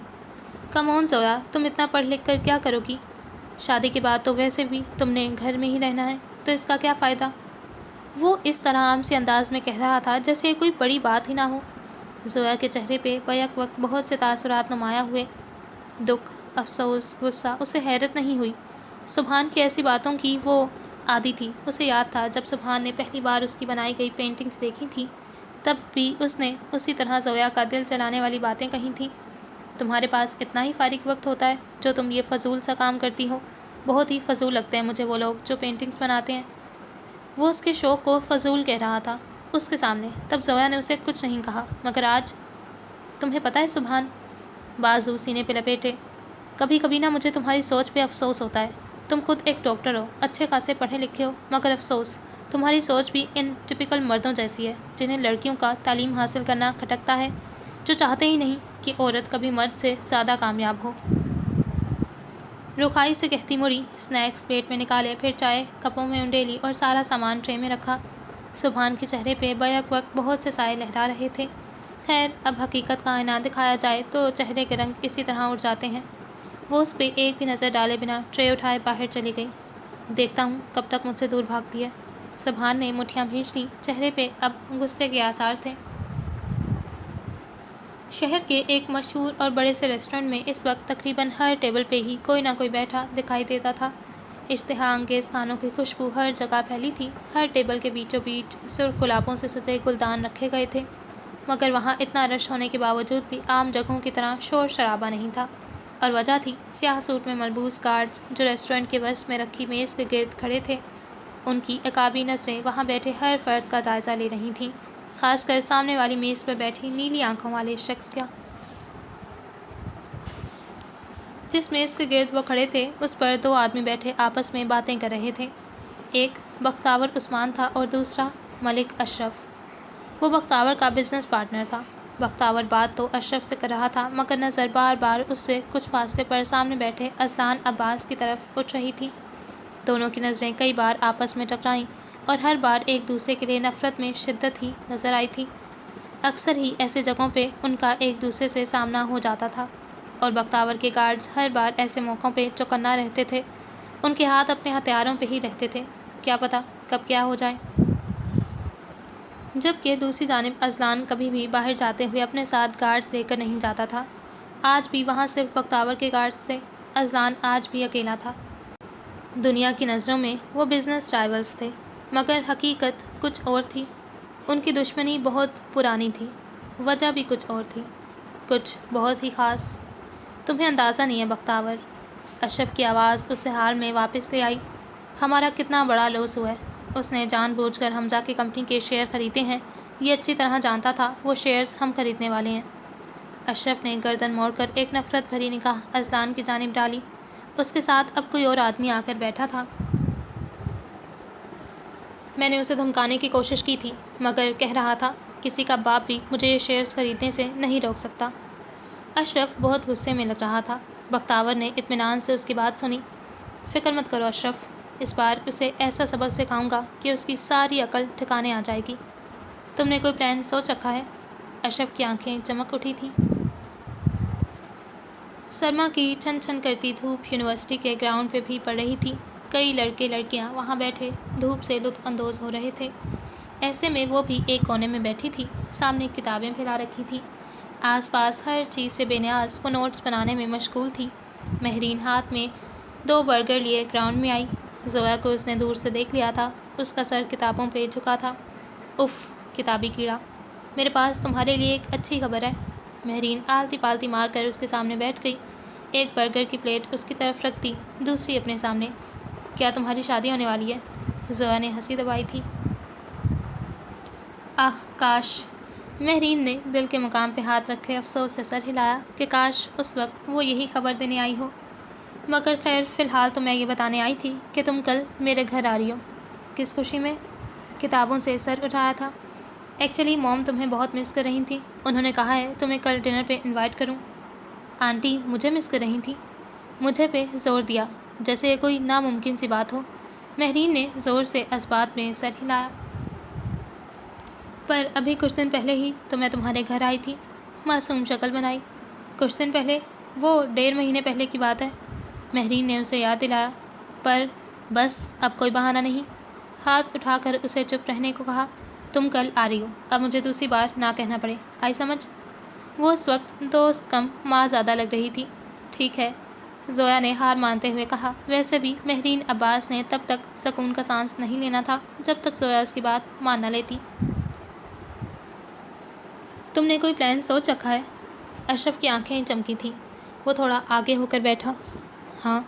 کم آن زویا، تم اتنا پڑھ لکھ کر کیا کرو گی؟ شادی کے بعد تو ویسے بھی تم نے گھر میں ہی رہنا ہے، تو اس کا کیا فائدہ؟ وہ اس طرح عام سے انداز میں کہہ رہا تھا جیسے یہ کوئی بڑی بات ہی نہ ہو۔ زویا کے چہرے پہ بیک وقت بہت سے تاثرات نمایاں ہوئے، دکھ، افسوس، غصہ۔ اسے حیرت نہیں ہوئی، سبحان کی ایسی باتوں کی وہ عادی تھی۔ اسے یاد تھا جب سبحان نے پہلی بار اس کی بنائی گئی پینٹنگز دیکھی تھی، تب بھی اس نے اسی طرح زویا کا دل چلانے والی باتیں کہی تھیں۔ تمہارے پاس اتنا ہی فارغ وقت ہوتا ہے جو تم یہ فضول سا کام کرتی ہو؟ بہت ہی فضول لگتے ہیں مجھے وہ لوگ جو پینٹنگز بناتے ہیں۔ وہ اس کے شوق کو فضول کہہ رہا تھا اس کے سامنے۔ تب زویا نے اسے کچھ نہیں کہا، مگر آج تمہیں پتہ ہے سبحان، بازو سینے پہ لپیٹے، کبھی کبھی نا مجھے تمہاری سوچ پہ افسوس ہوتا ہے۔ تم خود ایک ڈاکٹر ہو، اچھے خاصے پڑھے لکھے ہو، مگر افسوس تمہاری سوچ بھی ان ٹپیکل مردوں جیسی ہے جنہیں لڑکیوں کا تعلیم حاصل کرنا کھٹکتا ہے، جو چاہتے ہی نہیں کہ عورت کبھی مرد سے زیادہ کامیاب ہو۔ رکھائی سے کہتی مڑی، اسنیکس پلیٹ میں نکالے، پھر چائے کپوں میں انڈیلی اور سارا سامان ٹرے میں رکھا۔ سبحان کے چہرے پہ بیک وقت بہت سے سائے لہرا رہے تھے۔ خیر، اب حقیقت کا آئینہ دکھایا جائے تو چہرے کے رنگ اسی طرح اڑ جاتے ہیں۔ وہ اس پہ ایک بھی نظر ڈالے بنا ٹرے اٹھائے باہر چلی گئی۔ دیکھتا ہوں کب تک مجھ سے دور بھاگتی ہے۔ سبحان نے مٹھیاں بھینچ دیں، چہرے پہ اب غصے کے آثار تھے۔ شہر کے ایک مشہور اور بڑے سے ریسٹورینٹ میں اس وقت تقریباً ہر ٹیبل پہ ہی کوئی نہ کوئی بیٹھا دکھائی دیتا تھا۔ اشتہا انگیز کھانوں کی خوشبو ہر جگہ پھیلی تھی۔ ہر ٹیبل کے بیچوں بیچ سرخ گلابوں سے سجے گلدان رکھے گئے تھے، مگر وہاں اتنا رش ہونے کے باوجود بھی عام جگہوں کی طرح شور شرابہ نہیں تھا، اور وجہ تھی سیاہ سوٹ میں ملبوس گارڈز جو ریسٹورینٹ کے وسط میں رکھی میز کے گرد کھڑے تھے۔ ان کی عقابی نظریں وہاں بیٹھے ہر فرد کا جائزہ لے رہی تھیں، خاص کر سامنے والی میز پر بیٹھی نیلی آنکھوں والے شخص کا۔ جس میز کے گرد وہ کھڑے تھے اس پر دو آدمی بیٹھے آپس میں باتیں کر رہے تھے۔ ایک بختیار عثمان تھا اور دوسرا ملک اشرف۔ وہ بختیار کا بزنس پارٹنر تھا۔ بختیار بات تو اشرف سے کر رہا تھا، مگر نظر بار بار اس سے کچھ فاصلے پر سامنے بیٹھے اذلان عباس کی طرف اٹھ رہی تھی۔ دونوں کی نظریں کئی بار آپس میں ٹکرائیں اور ہر بار ایک دوسرے کے لیے نفرت میں شدت ہی نظر آئی تھی۔ اکثر ہی ایسے جگہوں پہ ان کا ایک دوسرے سے سامنا ہو جاتا تھا، اور بختیار کے گارڈز ہر بار ایسے موقعوں پہ چوکنا رہتے تھے۔ ان کے ہاتھ اپنے ہتھیاروں پہ ہی رہتے تھے، کیا پتہ کب کیا ہو جائے۔ جبکہ دوسری جانب اذلان کبھی بھی باہر جاتے ہوئے اپنے ساتھ گارڈز لے کر نہیں جاتا تھا۔ آج بھی وہاں صرف بختیار کے گارڈز تھے۔ اذلان آج بھی اکیلا تھا۔ دنیا کی نظروں میں وہ بزنس رائیولز تھے، مگر حقیقت کچھ اور تھی۔ ان کی دشمنی بہت پرانی تھی، وجہ بھی کچھ اور تھی، کچھ بہت ہی خاص۔ تمہیں اندازہ نہیں ہے بختیار، اشرف کی آواز اسے حال میں واپس لے آئی، ہمارا کتنا بڑا لاس ہوا ہے۔ اس نے جان بوجھ کر حمزہ کی کمپنی کے شیئر خریدے ہیں، یہ اچھی طرح جانتا تھا وہ شیئرز ہم خریدنے والے ہیں۔ اشرف نے گردن موڑ کر ایک نفرت بھری نگاہ اذلان کی جانب ڈالی۔ اس کے ساتھ اب کوئی اور آدمی آ کر بیٹھا تھا۔ میں نے اسے دھمکانے کی کوشش کی تھی، مگر کہہ رہا تھا کسی کا باپ بھی مجھے یہ شیئرز خریدنے سے نہیں روک سکتا۔ اشرف بہت غصے میں لگ رہا تھا۔ بختیار نے اطمینان سے اس کی بات سنی۔ فکر مت کرو اشرف، اس بار اسے ایسا سبق سکھاؤں گا کہ اس کی ساری عقل ٹھکانے آ جائے گی۔ تم نے کوئی پلان سوچ رکھا ہے؟ اشرف کی آنکھیں چمک اٹھی تھیں۔ سرما کی چھن چھن کرتی دھوپ یونیورسٹی کے گراؤنڈ پہ بھی پڑ رہی تھی۔ کئی لڑکے لڑکیاں وہاں بیٹھے دھوپ سے لطف اندوز ہو رہے تھے۔ ایسے میں وہ بھی ایک کونے میں بیٹھی تھی، سامنے کتابیں پھیلا رکھی تھی۔ آس پاس ہر چیز سے بے نیاز وہ نوٹس بنانے میں مشغول تھی۔ مہرین ہاتھ میں 2 برگر لیے گراؤنڈ میں آئی۔ زویا کو اس نے دور سے دیکھ لیا تھا، اس کا سر کتابوں پہ جھکا تھا۔ اف کتابی کیڑا، میرے پاس تمہارے لیے ایک اچھی خبر ہے۔ مہرین آلتی پالتی مار کر اس کے سامنے بیٹھ گئی، ایک برگر کی پلیٹ اس کی طرف رکھ دی، دوسری اپنے سامنے۔ کیا تمہاری شادی ہونے والی ہے؟ زویا نے ہنسی دبائی تھی۔ آہ کاش، مہرین نے دل کے مقام پہ ہاتھ رکھے افسوس سے سر ہلایا کہ کاش اس وقت وہ یہی خبر دینے آئی ہو۔ مگر خیر فی الحال تو میں یہ بتانے آئی تھی کہ تم کل میرے گھر آ رہی ہو۔ کس خوشی میں؟ کتابوں سے سر اٹھایا تھا۔ ایکچولی موم تمہیں بہت مس کر رہی تھیں، انہوں نے کہا ہے تمہیں کل ڈنر پہ انوائٹ کروں۔ آنٹی مجھے مس کر رہی تھیں؟ مجھے پہ زور دیا جیسے یہ کوئی ناممکن سی بات ہو۔ مہرین نے زور سے اثبات میں سر ہلایا۔ پر ابھی کچھ دن پہلے ہی تو میں تمہارے گھر آئی تھی۔ معصوم شکل بنائی۔ کچھ دن پہلے؟ وہ 1.5 مہینے پہلے کی بات ہے، مہرین نے اسے یاد دلایا۔ پر بس اب کوئی بہانہ نہیں۔ ہاتھ اٹھا کر اسے چپ رہنے کو کہا۔ تم کل آ رہی ہو، اب مجھے دوسری بار نہ کہنا پڑے، آئی سمجھ؟ وہ اس وقت دوست کم ماں زیادہ لگ رہی تھی۔ ٹھیک ہے، زویا نے ہار مانتے ہوئے کہا۔ ویسے بھی مہرین عباس نے تب تک سکون کا سانس نہیں لینا تھا جب تک زویا اس کی بات مان نہ لیتی۔ تم نے کوئی پلان سوچ رکھا ہے؟ اشرف کی آنکھیں چمکی تھیں، وہ تھوڑا آگے ہو کر بیٹھا۔ ہاں،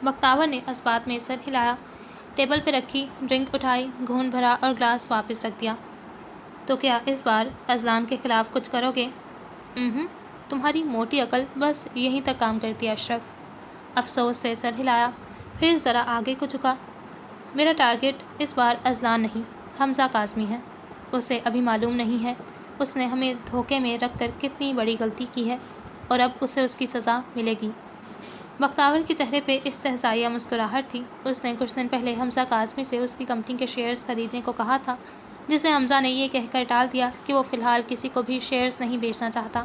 بختیار نے اثبات میں سر ہلایا۔ ٹیبل پہ رکھی ڈرنک اٹھائی، گھونٹ بھرا اور گلاس واپس رکھ دیا۔ تو کیا اس بار اذلان کے خلاف کچھ کرو گے؟ تمہاری موٹی عقل بس یہیں تک کام کرتی ہے اشرف۔ افسوس سے سر ہلایا۔ پھر ذرا آگے کو جھکا۔ میرا ٹارگٹ اس بار اذلان نہیں، حمزہ کاظمی ہے۔ اسے ابھی معلوم نہیں ہے اس نے ہمیں دھوکے میں رکھ کر کتنی بڑی غلطی کی ہے اور اب اسے اس کی سزا ملے گی۔ بختیور کے چہرے پہ استہزائیہ مسکراہٹ تھی۔ اس نے کچھ دن پہلے حمزہ کاظمی سے اس کی کمپنی کے شیئرز خریدنے کو کہا تھا، جسے حمزہ نے یہ کہہ کر ٹال دیا کہ وہ فی الحال کسی کو بھی شیئرز نہیں بیچنا چاہتا،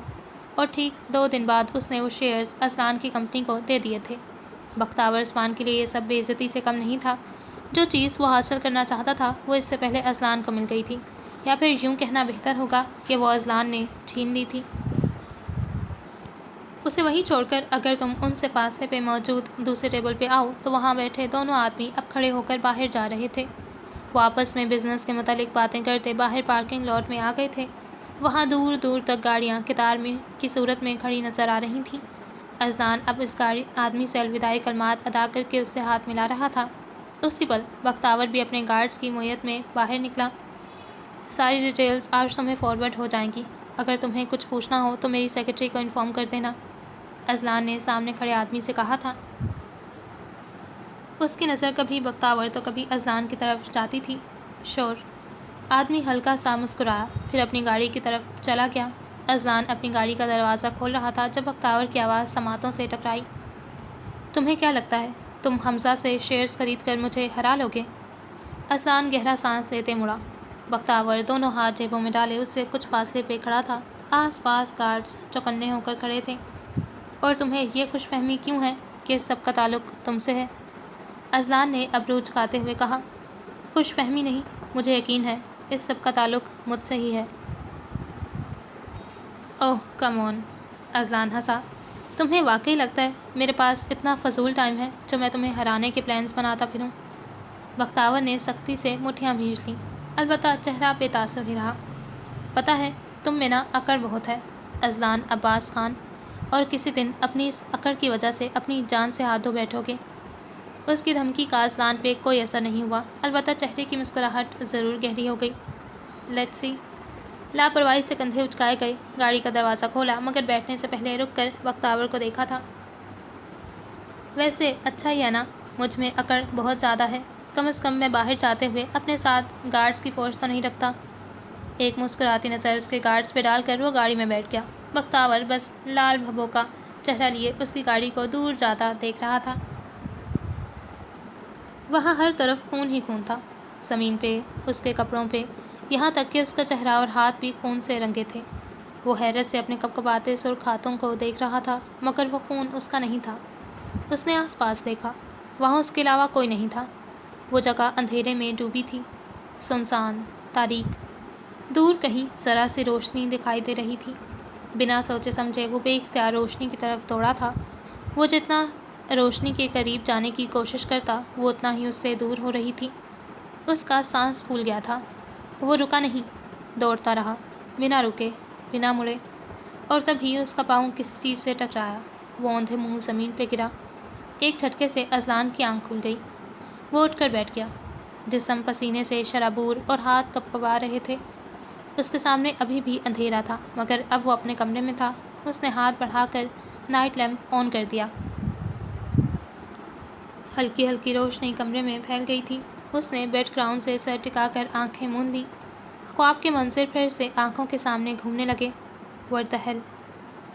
اور ٹھیک 2 دن بعد اس نے وہ شیئرز اذلان کی کمپنی کو دے دیے تھے۔ بختیور عثمان کے لیے یہ سب بے عزتی سے کم نہیں تھا۔ جو چیز وہ حاصل کرنا چاہتا تھا وہ اس سے پہلے اذلان کو مل گئی تھی، یا پھر یوں کہنا بہتر ہوگا کہ وہ اذلان نے چھین لی تھی۔ اسے وہیں چھوڑ کر اگر تم ان سے فاصلے پہ موجود دوسرے ٹیبل پہ آؤ تو وہاں بیٹھے دونوں آدمی اب کھڑے ہو کر باہر جا رہے تھے۔ وہ آپس میں بزنس کے متعلق باتیں کرتے باہر پارکنگ لاٹ میں آ گئے تھے۔ وہاں دور دور تک گاڑیاں قطار میں کی صورت میں کھڑی نظر آ رہی تھیں۔ اذلان اب اس آدمی سے الوداعی کلمات ادا کر کے اس سے ہاتھ ملا رہا تھا۔ اسی پل بختیور بھی اپنے گارڈز کی معیت میں باہر نکلا۔ ساری ڈیٹیلز آج تمہیں فارورڈ ہو جائیں گی۔ اگر تمہیں کچھ پوچھنا ہو تو میری سیکرٹری کو انفارم کر دینا، اذلان نے سامنے کھڑے آدمی سے کہا تھا۔ اس کی نظر کبھی بختیور تو کبھی اذلان کی طرف جاتی تھی۔ شور۔ آدمی ہلکا سا مسکرایا، پھر اپنی گاڑی کی طرف چلا گیا۔ اذلان اپنی گاڑی کا دروازہ کھول رہا تھا جب بختیور کی آواز سماعتوں سے ٹکرائی۔ تمہیں کیا لگتا ہے تم حمزہ سے شیئرز خرید کر مجھے ہرا لوگے؟ اذلان گہرا سانس لیتے مڑا۔ بختیور دونوں ہاتھ جیبوں میں ڈالے اس سے کچھ فاصلے پہ کھڑا تھا۔ آس پاس گارڈز چوکنے ہو کر کھڑے تھے۔ اور تمہیں یہ خوش فہمی کیوں ہے کہ اس سب کا تعلق تم سے ہے؟ اذلان نے ابرو جھکاتے ہوئے کہا۔ خوش فہمی نہیں، مجھے یقین ہے اس سب کا تعلق مجھ سے ہی ہے۔ اوہ کم آن، اذلان ہنسا۔ تمہیں واقعی لگتا ہے میرے پاس اتنا فضول ٹائم ہے جو میں تمہیں ہرانے کے پلانز بناتا پھروں؟ بختیور نے سختی سے مٹھیاں بھیج لیں، البتہ چہرہ بے تاثر ہی رہا۔ پتہ ہے تم میں نا اکڑ بہت ہے اذلان عباس خان، اور کسی دن اپنی اس اکڑ کی وجہ سے اپنی جان سے ہاتھ دھو بیٹھو گے۔ اس کی دھمکی کا اذلان پہ کوئی اثر نہیں ہوا، البتہ چہرے کی مسکراہٹ ضرور گہری ہو گئی۔ Let's see. لاپرواہی سے کندھے اچکائے گئے۔ گاڑی کا دروازہ کھولا مگر بیٹھنے سے پہلے رک کر بختیور کو دیکھا تھا۔ ویسے اچھا ہی ہے نا، مجھ میں اکڑ بہت زیادہ ہے، کم از کم میں باہر جاتے ہوئے اپنے ساتھ گارڈز کی فورس تو نہیں رکھتا۔ ایک مسکراتی نظر اس کے گارڈز پہ ڈال کر وہ گاڑی میں بیٹھ گیا۔ بختیور بس لال بھبو کا چہرہ لیے اس کی گاڑی کو دور جاتا دیکھ رہا تھا۔ وہاں ہر طرف خون ہی خون تھا، زمین پہ، اس کے کپڑوں پہ، یہاں تک کہ اس کا چہرہ اور ہاتھ بھی خون سے رنگے تھے۔ وہ حیرت سے اپنے کپکپاتے سرخ ہاتھوں کو دیکھ رہا تھا، مگر وہ خون اس کا نہیں تھا۔ اس نے آس پاس دیکھا، وہاں اس کے علاوہ کوئی نہیں تھا۔ وہ جگہ اندھیرے میں ڈوبی تھی، سنسان، تاریک۔ دور کہیں ذرا سی روشنی دکھائی دے رہی تھی۔ بنا سوچے سمجھے وہ بے اختیار روشنی کی طرف دوڑا تھا۔ وہ جتنا روشنی کے قریب جانے کی کوشش کرتا وہ اتنا ہی اس سے دور ہو رہی تھی۔ اس کا سانس پھول گیا تھا۔ وہ رکا نہیں، دوڑتا رہا، بنا رکے، بنا مڑے، اور تبھی اس کا پاؤں کسی چیز سے ٹکرایا۔ وہ اوندھے منہ زمین پہ گرا۔ ایک جھٹکے سے اذلان کی آنکھ کھل گئی۔ وہ اٹھ کر بیٹھ گیا، جسم پسینے سے شرابور اور ہاتھ کپکپا رہے تھے۔ اس کے سامنے ابھی بھی اندھیرا تھا مگر اب وہ اپنے کمرے میں تھا۔ اس نے ہاتھ بڑھا کر نائٹ لیمپ آن کر دیا۔ ہلکی ہلکی روشنی کمرے میں پھیل گئی تھی۔ اس نے بیڈ گراؤنڈ سے سر ٹکا کر آنکھیں موند لیں۔ خواب کے منظر پھر سے آنکھوں کے سامنے گھومنے لگے۔ What the hell!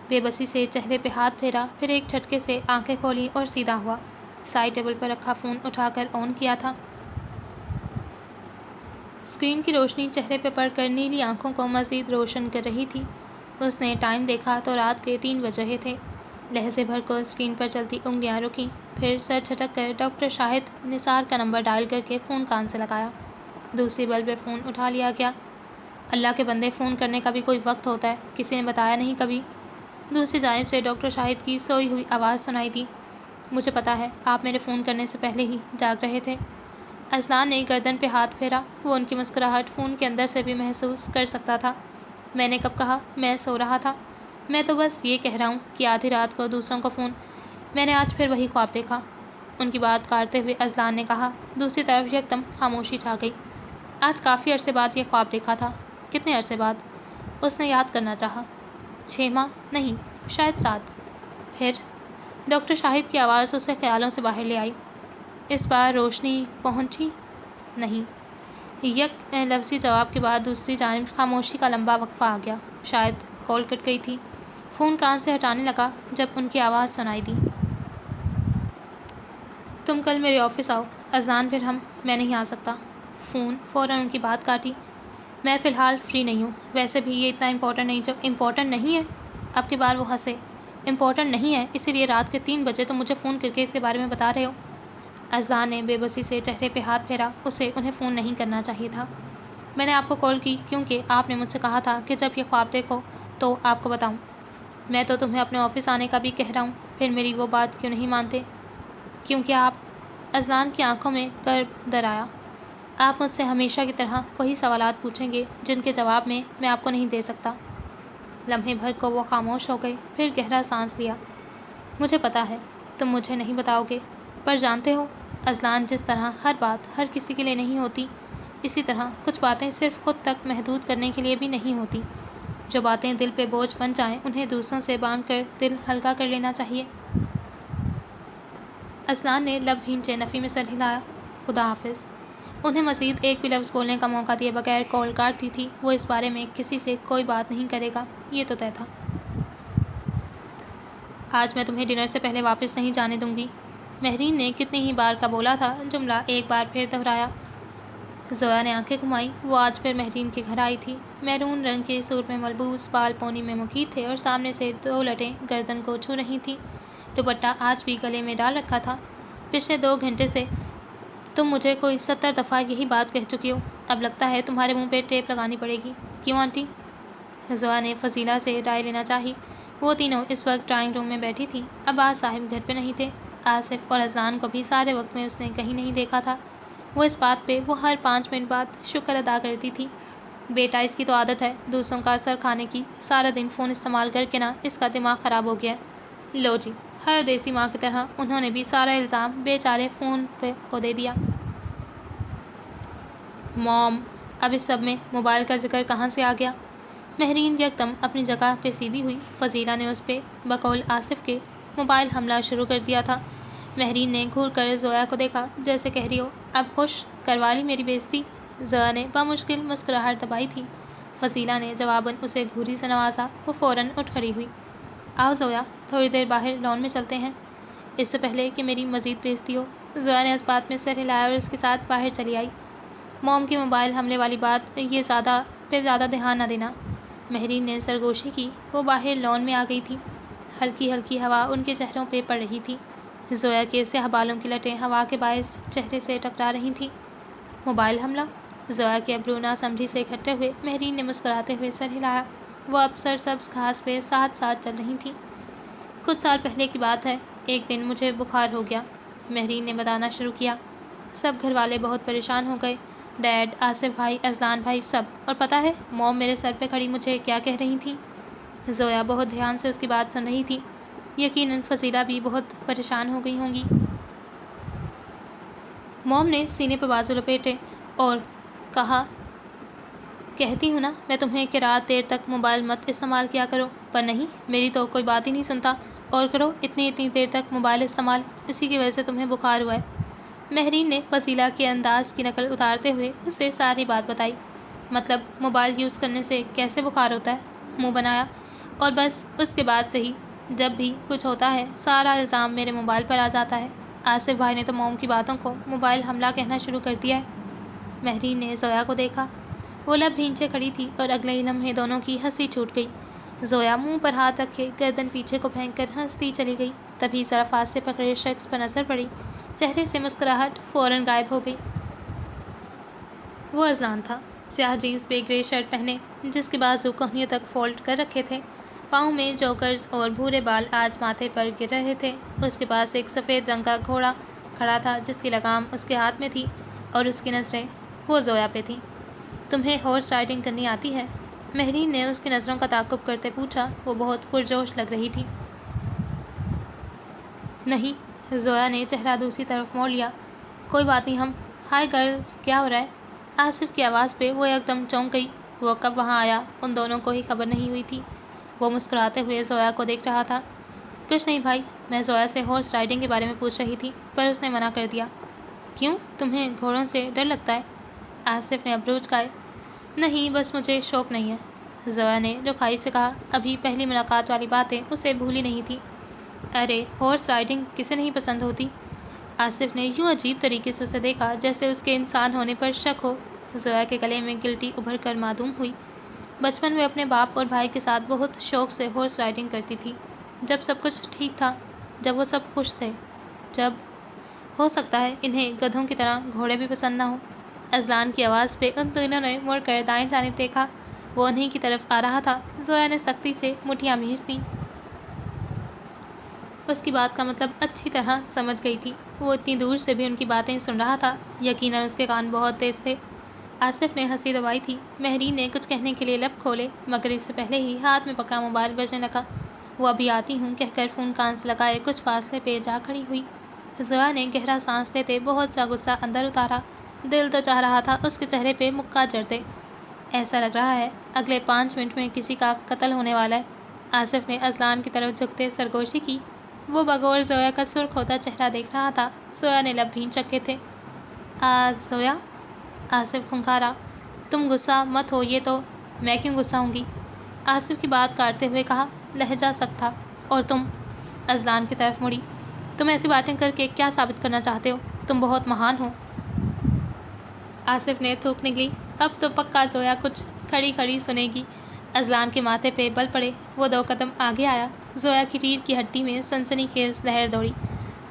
بے بسی سے چہرے پہ ہاتھ پھیرا، پھر ایک جھٹکے سے آنکھیں کھولیں اور سیدھا ہوا۔ سائڈ ٹیبل پر رکھا فون اٹھا کر آن کیا تھا۔ اسکرین کی روشنی چہرے پہ پڑ کر نیلی آنکھوں کو مزید روشن کر رہی تھی۔ اس نے ٹائم دیکھا تو رات کے 3 بج رہے تھے۔ لہجے بھر کو اسکرین پر چلتی انگلیاں رکیں، پھر سر جھٹک کر ڈاکٹر شاہد نثار کا نمبر ڈائل کر کے فون کان سے لگایا۔ دوسری بل پہ فون اٹھا لیا گیا۔ اللہ کے بندے، فون کرنے کا بھی کوئی وقت ہوتا ہے، کسی نے بتایا نہیں کبھی۔ دوسری جانب سے ڈاکٹر شاہد کی سوئی ہوئی آواز سنائی دی۔ مجھے پتا ہے آپ میرے فون کرنے سے پہلے ہی جاگ رہے تھے۔ اذلان نے گردن پہ ہاتھ پھیرا۔ وہ ان کی مسکراہٹ فون کے اندر سے بھی محسوس کر سکتا تھا۔ میں نے کب کہا میں سو رہا تھا؟ میں تو بس یہ کہہ رہا ہوں کہ آدھی رات کو دوسروں کو فون، میں نے آج پھر وہی خواب دیکھا۔ ان کی بات کاٹتے ہوئے اذلان نے کہا۔ دوسری طرف یکدم خاموشی چھا گئی۔ آج کافی عرصے بعد یہ خواب دیکھا تھا۔ کتنے عرصے بعد؟ اس نے یاد کرنا چاہا۔ 6 ماہ؟ نہیں، شاید 7۔ پھر؟ ڈاکٹر شاہد کی آواز اسے خیالوں سے باہر لے آئی۔ اس بار روشنی پہنچی؟ نہیں۔ یک لفظی جواب کے بعد دوسری جانب خاموشی کا لمبا وقفہ آ گیا۔ شاید کال کٹ گئی تھی۔ فون کان سے ہٹانے لگا جب ان کی آواز سنائی دی۔ تم کل میرے آفس آؤ، اذان پھر میں نہیں آ سکتا۔ فون فوراً ان کی بات کاٹی۔ میں فی الحال فری نہیں ہوں، ویسے بھی یہ اتنا امپورٹنٹ نہیں جو امپورٹنٹ نہیں ہے۔ اب کے بعد وہ ہنسے۔ امپورٹنٹ نہیں ہے اسی لیے رات کے 3 بجے تم مجھے فون کر کے اس کے بارے میں بتا رہے ہو؟ اذان نے بے بسی سے چہرے پہ ہاتھ پھیرا۔ اسے انہیں فون نہیں کرنا چاہیے تھا۔ میں نے آپ کو کال کی کیونکہ آپ نے مجھ سے کہا تھا کہ جب یہ خواب دیکھو تو آپ کو بتاؤں۔ میں تو تمہیں اپنے آفس آنے کا بھی کہہ رہا ہوں، پھر میری وہ بات کیوں نہیں مانتے؟ کیونکہ آپ… اذان کی آنکھوں میں کرب در آیا۔ آپ مجھ سے ہمیشہ کی طرح وہی سوالات پوچھیں گے جن کے جواب میں آپ کو نہیں دے سکتا۔ لمحے بھر کو وہ خاموش ہو گئے، پھر گہرا سانس لیا۔ مجھے پتا ہے تم مجھے نہیں بتاؤ گے، پر جانتے ہو اذان، جس طرح ہر بات ہر کسی کے لیے نہیں ہوتی، اسی طرح کچھ باتیں صرف خود تک محدود کرنے کے لیے بھی نہیں ہوتی۔ جو باتیں دل پہ بوجھ بن جائیں انہیں دوسروں سے باندھ کر دل ہلکا کر لینا چاہیے۔ اذان نے لب بھینچے نفی میں سر ہلایا۔ خدا حافظ۔ انہیں مزید ایک بھی لفظ بولنے کا موقع دیے بغیر کال کاٹ دی تھی۔ وہ اس بارے میں کسی سے کوئی بات نہیں کرے گا، یہ تو طے تھا۔ آج میں تمہیں ڈنر سے پہلے واپس نہیں جانے دوں گی۔ مہرین نے کتنی ہی بار کا بولا تھا، جملہ ایک بار پھر دہرایا۔ زویا نے آنکھیں گھمائیں۔ وہ آج پھر مہرین کے گھر آئی تھی۔ میرون رنگ کے سوٹ میں ملبوس، بال پونی میں مکید تھے اور سامنے سے 2 لٹیں گردن کو چھو رہی تھیں۔ دوپٹہ آج بھی گلے میں ڈال رکھا تھا۔ پچھلے 2 گھنٹے سے تم مجھے کوئی 70 دفعہ یہی بات کہہ چکی ہو، اب لگتا ہے تمہارے منہ پہ ٹیپ لگانی پڑے گی، کیوں آنٹی؟ زویا نے فضیلہ سے رائے لینا چاہی۔ وہ تینوں اس وقت ڈرائنگ روم میں بیٹھی تھیں۔ عباس صاحب گھر پہ نہیں تھے۔ آصف اور اذان کو بھی سارے وقت میں اس نے کہیں نہیں دیکھا تھا۔ وہ اس بات پہ وہ ہر 5 منٹ بعد شکر ادا کرتی تھی۔ بیٹا، اس کی تو عادت ہے دوسروں کا اثر کھانے کی، سارا دن فون استعمال کر کے نا اس کا دماغ خراب ہو گیا ہے۔ لو جی، ہر دیسی ماں کی طرح انہوں نے بھی سارا الزام بیچارے فون پہ کو دے دیا۔ موم، اب اس سب میں موبائل کا ذکر کہاں سے آ گیا؟ مہرین یکدم اپنی جگہ پہ سیدھی ہوئی۔ فضیلہ نے اس پہ بقول آصف کے موبائل حملہ شروع کر دیا تھا۔ مہرین نے گھور کر زویا کو دیکھا، جیسے کہہ رہی ہو، اب خوش کروا لی میری بےعزتی؟ زویا نے بامشکل مسکراہٹ دبائی تھی۔ فضیلہ نے جواباً اسے گھوری سے نوازا۔ وہ فوراً اٹھ کھڑی ہوئی۔ آؤ زویا، تھوڑی دیر باہر لان میں چلتے ہیں، اس سے پہلے کہ میری مزید بےعزتی ہو۔ زویا نے اس بات میں سر ہلایا اور اس کے ساتھ باہر چلی آئی۔ موم کی موبائل حملے والی بات یہ زیادہ دھیان نہ دینا۔ مہرین نے سرگوشی کی۔ وہ باہر لان میں آ گئی تھی۔ ہلکی ہلکی ہوا ان کے چہروں پہ پڑ رہی تھی۔ زویا کے سیاہ بالوں کی لٹیں ہوا کے باعث چہرے سے ٹکرا رہی تھیں۔ موبائل حملہ؟ زویا کے ابرو ناسمجھی سے اکھٹے ہوئے۔ مہرین نے مسکراتے ہوئے سر ہلایا۔ وہ اب سرسبز گھاس پہ ساتھ ساتھ چل رہی تھیں۔ کچھ سال پہلے کی بات ہے، ایک دن مجھے بخار ہو گیا، مہرین نے بتانا شروع کیا۔ سب گھر والے بہت پریشان ہو گئے، ڈیڈ، آصف بھائی، اذلان بھائی، سب۔ اور پتہ ہے موم میرے سر پہ کھڑی مجھے کیا کہہ رہی تھیں؟ زویا بہت دھیان سے اس کی بات سن رہی تھی۔ یقیناً فضیلہ بھی بہت پریشان ہو گئی ہوں گی۔ موم نے سینے پہ بازو لپیٹے اور کہا، کہتی ہوں نا میں تمہیں کہ رات دیر تک موبائل مت استعمال کیا کرو، پر نہیں، میری تو کوئی بات ہی نہیں سنتا، اور کرو اتنی دیر تک موبائل استعمال، اسی کی وجہ سے تمہیں بخار ہوا ہے۔ مہرین نے فضیلہ کے انداز کی نقل اتارتے ہوئے اسے ساری بات بتائی۔ مطلب موبائل یوز کرنے سے کیسے بخار ہوتا ہے؟ منہ بنایا۔ اور بس اس کے بعد سے ہی جب بھی کچھ ہوتا ہے سارا الزام میرے موبائل پر آ جاتا ہے۔ آصف بھائی نے تو موم کی باتوں کو موبائل حملہ کہنا شروع کر دیا ہے۔ مہرین نے زویا کو دیکھا۔ وہ لب بھینچے کھڑی تھی اور اگلے ہی لمحے دونوں کی ہنسی چھوٹ گئی۔ زویا منہ پر ہاتھ رکھے گردن پیچھے کو پھینک کر ہنستی چلی گئی۔ تبھی ذرا سے پکڑے شخص پر نظر پڑی، چہرے سے مسکراہٹ فوراً غائب ہو گئی۔ وہ اذلان تھا، سیاہ جینس پہ گرے شرٹ پہنے، جس کے بازو کہنیوں تک فولڈ کر رکھے تھے، پاؤں میں جوکرز اور بھورے بال آج ماتھے پر گر رہے تھے۔ اس کے پاس ایک سفید رنگ کا گھوڑا کھڑا تھا جس کی لگام اس کے ہاتھ میں تھی اور اس کی نظریں وہ زویا پہ تھیں۔ تمہیں ہارس رائڈنگ کرنی آتی ہے؟ مہرین نے اس کی نظروں کا تعاقب کرتے پوچھا۔ وہ بہت پرجوش لگ رہی تھی۔ نہیں، زویا نے چہرہ دوسری طرف موڑ لیا۔ کوئی بات نہیں، ہم… ہائی گرلز، کیا ہو رہا ہے؟ آصف کی آواز پہ وہ ایک دم چونک گئی۔ وہ کب وہاں آیا ان دونوں کو ہی خبر نہیں ہوئی تھی۔ وہ مسکراتے ہوئے زویا کو دیکھ رہا تھا۔ کچھ نہیں بھائی، میں زویا سے ہارس رائڈنگ کے بارے میں پوچھ رہی تھی، پر اس نے منع کر دیا۔ کیوں، تمہیں گھوڑوں سے ڈر لگتا ہے؟ آصف نے ابروج کھائے۔ نہیں، بس مجھے شوق نہیں ہے، زویا نے رکھائی سے کہا۔ ابھی پہلی ملاقات والی باتیں اسے بھولی نہیں تھی۔ ارے ہارس رائڈنگ کسے نہیں پسند ہوتی؟ آصف نے یوں عجیب طریقے سے اسے دیکھا جیسے اس کے انسان ہونے پر شک ہو۔ زویا کے گلے میں گلٹی ابھر کر معدوم ہوئی۔ بچپن میں اپنے باپ اور بھائی کے ساتھ بہت شوق سے ہارس رائڈنگ کرتی تھی، جب سب کچھ ٹھیک تھا، جب وہ سب خوش تھے، جب ہو سکتا ہے انہیں گدھوں کی طرح گھوڑے بھی پسند نہ ہوں۔ اذلان کی آواز پہ ان دونوں نے مڑ کر دائیں جانب دیکھا۔ وہ انہیں کی طرف آ رہا تھا۔ زویا نے سختی سے مٹھیاں بھینچ دیں۔ اس کی بات کا مطلب اچھی طرح سمجھ گئی تھی۔ وہ اتنی دور سے بھی ان کی باتیں سن رہا تھا۔ یقیناً اس کے کان بہت تیز تھے۔ آصف نے ہنسی دبائی تھی۔ مہرین نے کچھ کہنے کے لیے لب کھولے مگر اس سے پہلے ہی ہاتھ میں پکڑا موبائل بجنے لگا۔ وہ ابھی آتی ہوں کہہ کر فون کان سے لگائے کچھ فاصلے پہ جا کھڑی ہوئی۔ زویا نے گہرا سانس لیتے بہت سا غصہ اندر اتارا۔ دل تو چاہ رہا تھا اس کے چہرے پہ مکہ جڑتے۔ ایسا لگ رہا ہے اگلے 5 منٹ میں کسی کا قتل ہونے والا ہے۔ آصف نے اذلان کی طرف جھکتے سرگوشی کی۔ وہ بغور زویا کا سرخ ہوتا چہرہ دیکھ رہا تھا۔ زویا نے لب بھینچ رکھے تھے۔ زویا، آصف کھنکھارا۔ تم غصہ مت ہو، یہ تو میں کیوں غصہ ہوں گی؟ آصف کی بات کاٹتے ہوئے کہا۔ لہجہ سخت تھا۔ اور تم؟ اذلان کی طرف مڑی۔ تم ایسی باتیں کر کے کیا ثابت کرنا چاہتے ہو؟ تم بہت مہان ہو۔ آصف نے تھوک نکلی۔ اب تو پکا زویا کچھ کھڑی کھڑی سنے گی۔ اذلان کے ماتھے پہ بل پڑے۔ وہ 2 قدم آگے آیا۔ زویا کی ریڑھ کی ہڈی میں سنسنی خیز لہر دوڑی۔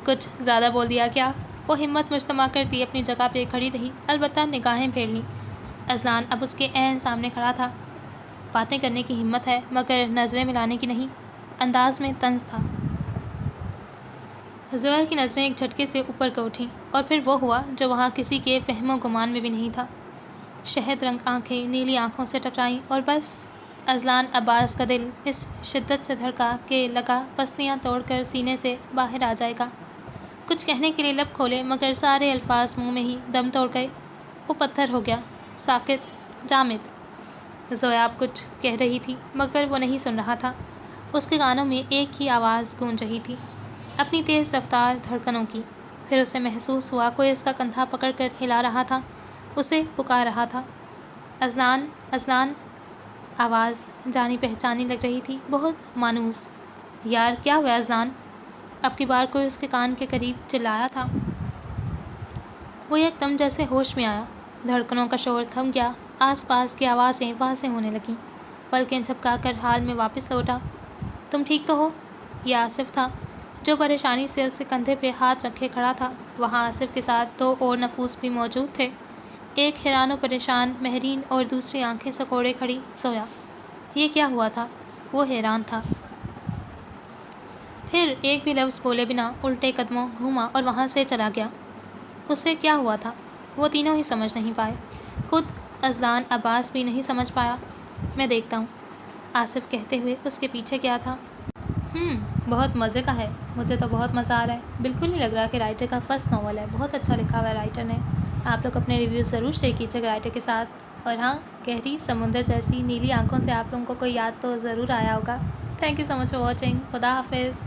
کچھ زیادہ بول دیا کیا؟ وہ ہمت مجتمع کرتی اپنی جگہ پہ کھڑی رہی، البتہ نگاہیں پھیر لیں۔ اذلان اب اس کے عین سامنے کھڑا تھا۔ باتیں کرنے کی ہمت ہے مگر نظریں ملانے کی نہیں۔ انداز میں طنز تھا۔ زویا کی نظریں ایک جھٹکے سے اوپر کو اٹھیں اور پھر وہ ہوا جو وہاں کسی کے فہم و گمان میں بھی نہیں تھا۔ شہد رنگ آنکھیں نیلی آنکھوں سے ٹکرائیں اور بس اذلان عباس کا دل اس شدت سے دھڑکا کہ لگا پسلیاں توڑ کر سینے سے باہر آ جائے گا۔ کچھ کہنے کے لیے لب کھولے مگر سارے الفاظ منہ میں ہی دم توڑ گئے۔ وہ پتھر ہو گیا، ساکت، جامد۔ زویا اب کچھ کہہ رہی تھی مگر وہ نہیں سن رہا تھا۔ اس کے کانوں میں ایک ہی آواز گونج رہی تھی، اپنی تیز رفتار دھڑکنوں کی۔ پھر اسے محسوس ہوا کوئی اس کا کندھا پکڑ کر ہلا رہا تھا، اسے پکار رہا تھا۔ Azlan, Azlan. آواز جانی پہچانی لگ رہی تھی، بہت مانوس۔ یار کیا ہوا اذلان؟ اب کی بار کوئی اس کے کان کے قریب چلایا تھا۔ وہ ایک دم جیسے ہوش میں آیا۔ دھڑکنوں کا شور تھم گیا، آس پاس کی آوازیں واضح ہونے لگیں۔ پلکیں جھپکا کر حال میں واپس لوٹا۔ تم ٹھیک تو ہو؟ یہ آصف تھا جو پریشانی سے اس کے کندھے پہ ہاتھ رکھے کھڑا تھا۔ وہاں آصف کے ساتھ 2 اور نفوس بھی موجود تھے، ایک حیران و پریشان مہرین اور دوسری آنکھیں سکوڑے کھڑی زویا۔ یہ کیا ہوا تھا؟ وہ حیران تھا۔ پھر ایک بھی لفظ بولے بنا الٹے قدموں گھوما اور وہاں سے چلا گیا۔ اسے کیا ہوا تھا وہ تینوں ہی سمجھ نہیں پائے، خود اذلان عباس بھی نہیں سمجھ پایا۔ میں دیکھتا ہوں، آصف کہتے ہوئے اس کے پیچھے گیا تھا۔ بہت مزے کا ہے، مجھے تو بہت مزہ آ رہا ہے۔ بالکل نہیں لگ رہا کہ رائٹر کا فرسٹ ناول ہے، بہت اچھا لکھا ہوا ہے رائٹر نے۔ آپ لوگ اپنے ریویوز ضرور شیئر کیجیے گا رائٹر کے ساتھ۔ اور ہاں، گہری سمندر جیسی نیلی آنکھوں سے آپ لوگوں کو کوئی یاد تو ضرور آیا ہوگا۔ Thank you so much for watching. خدا حافظ۔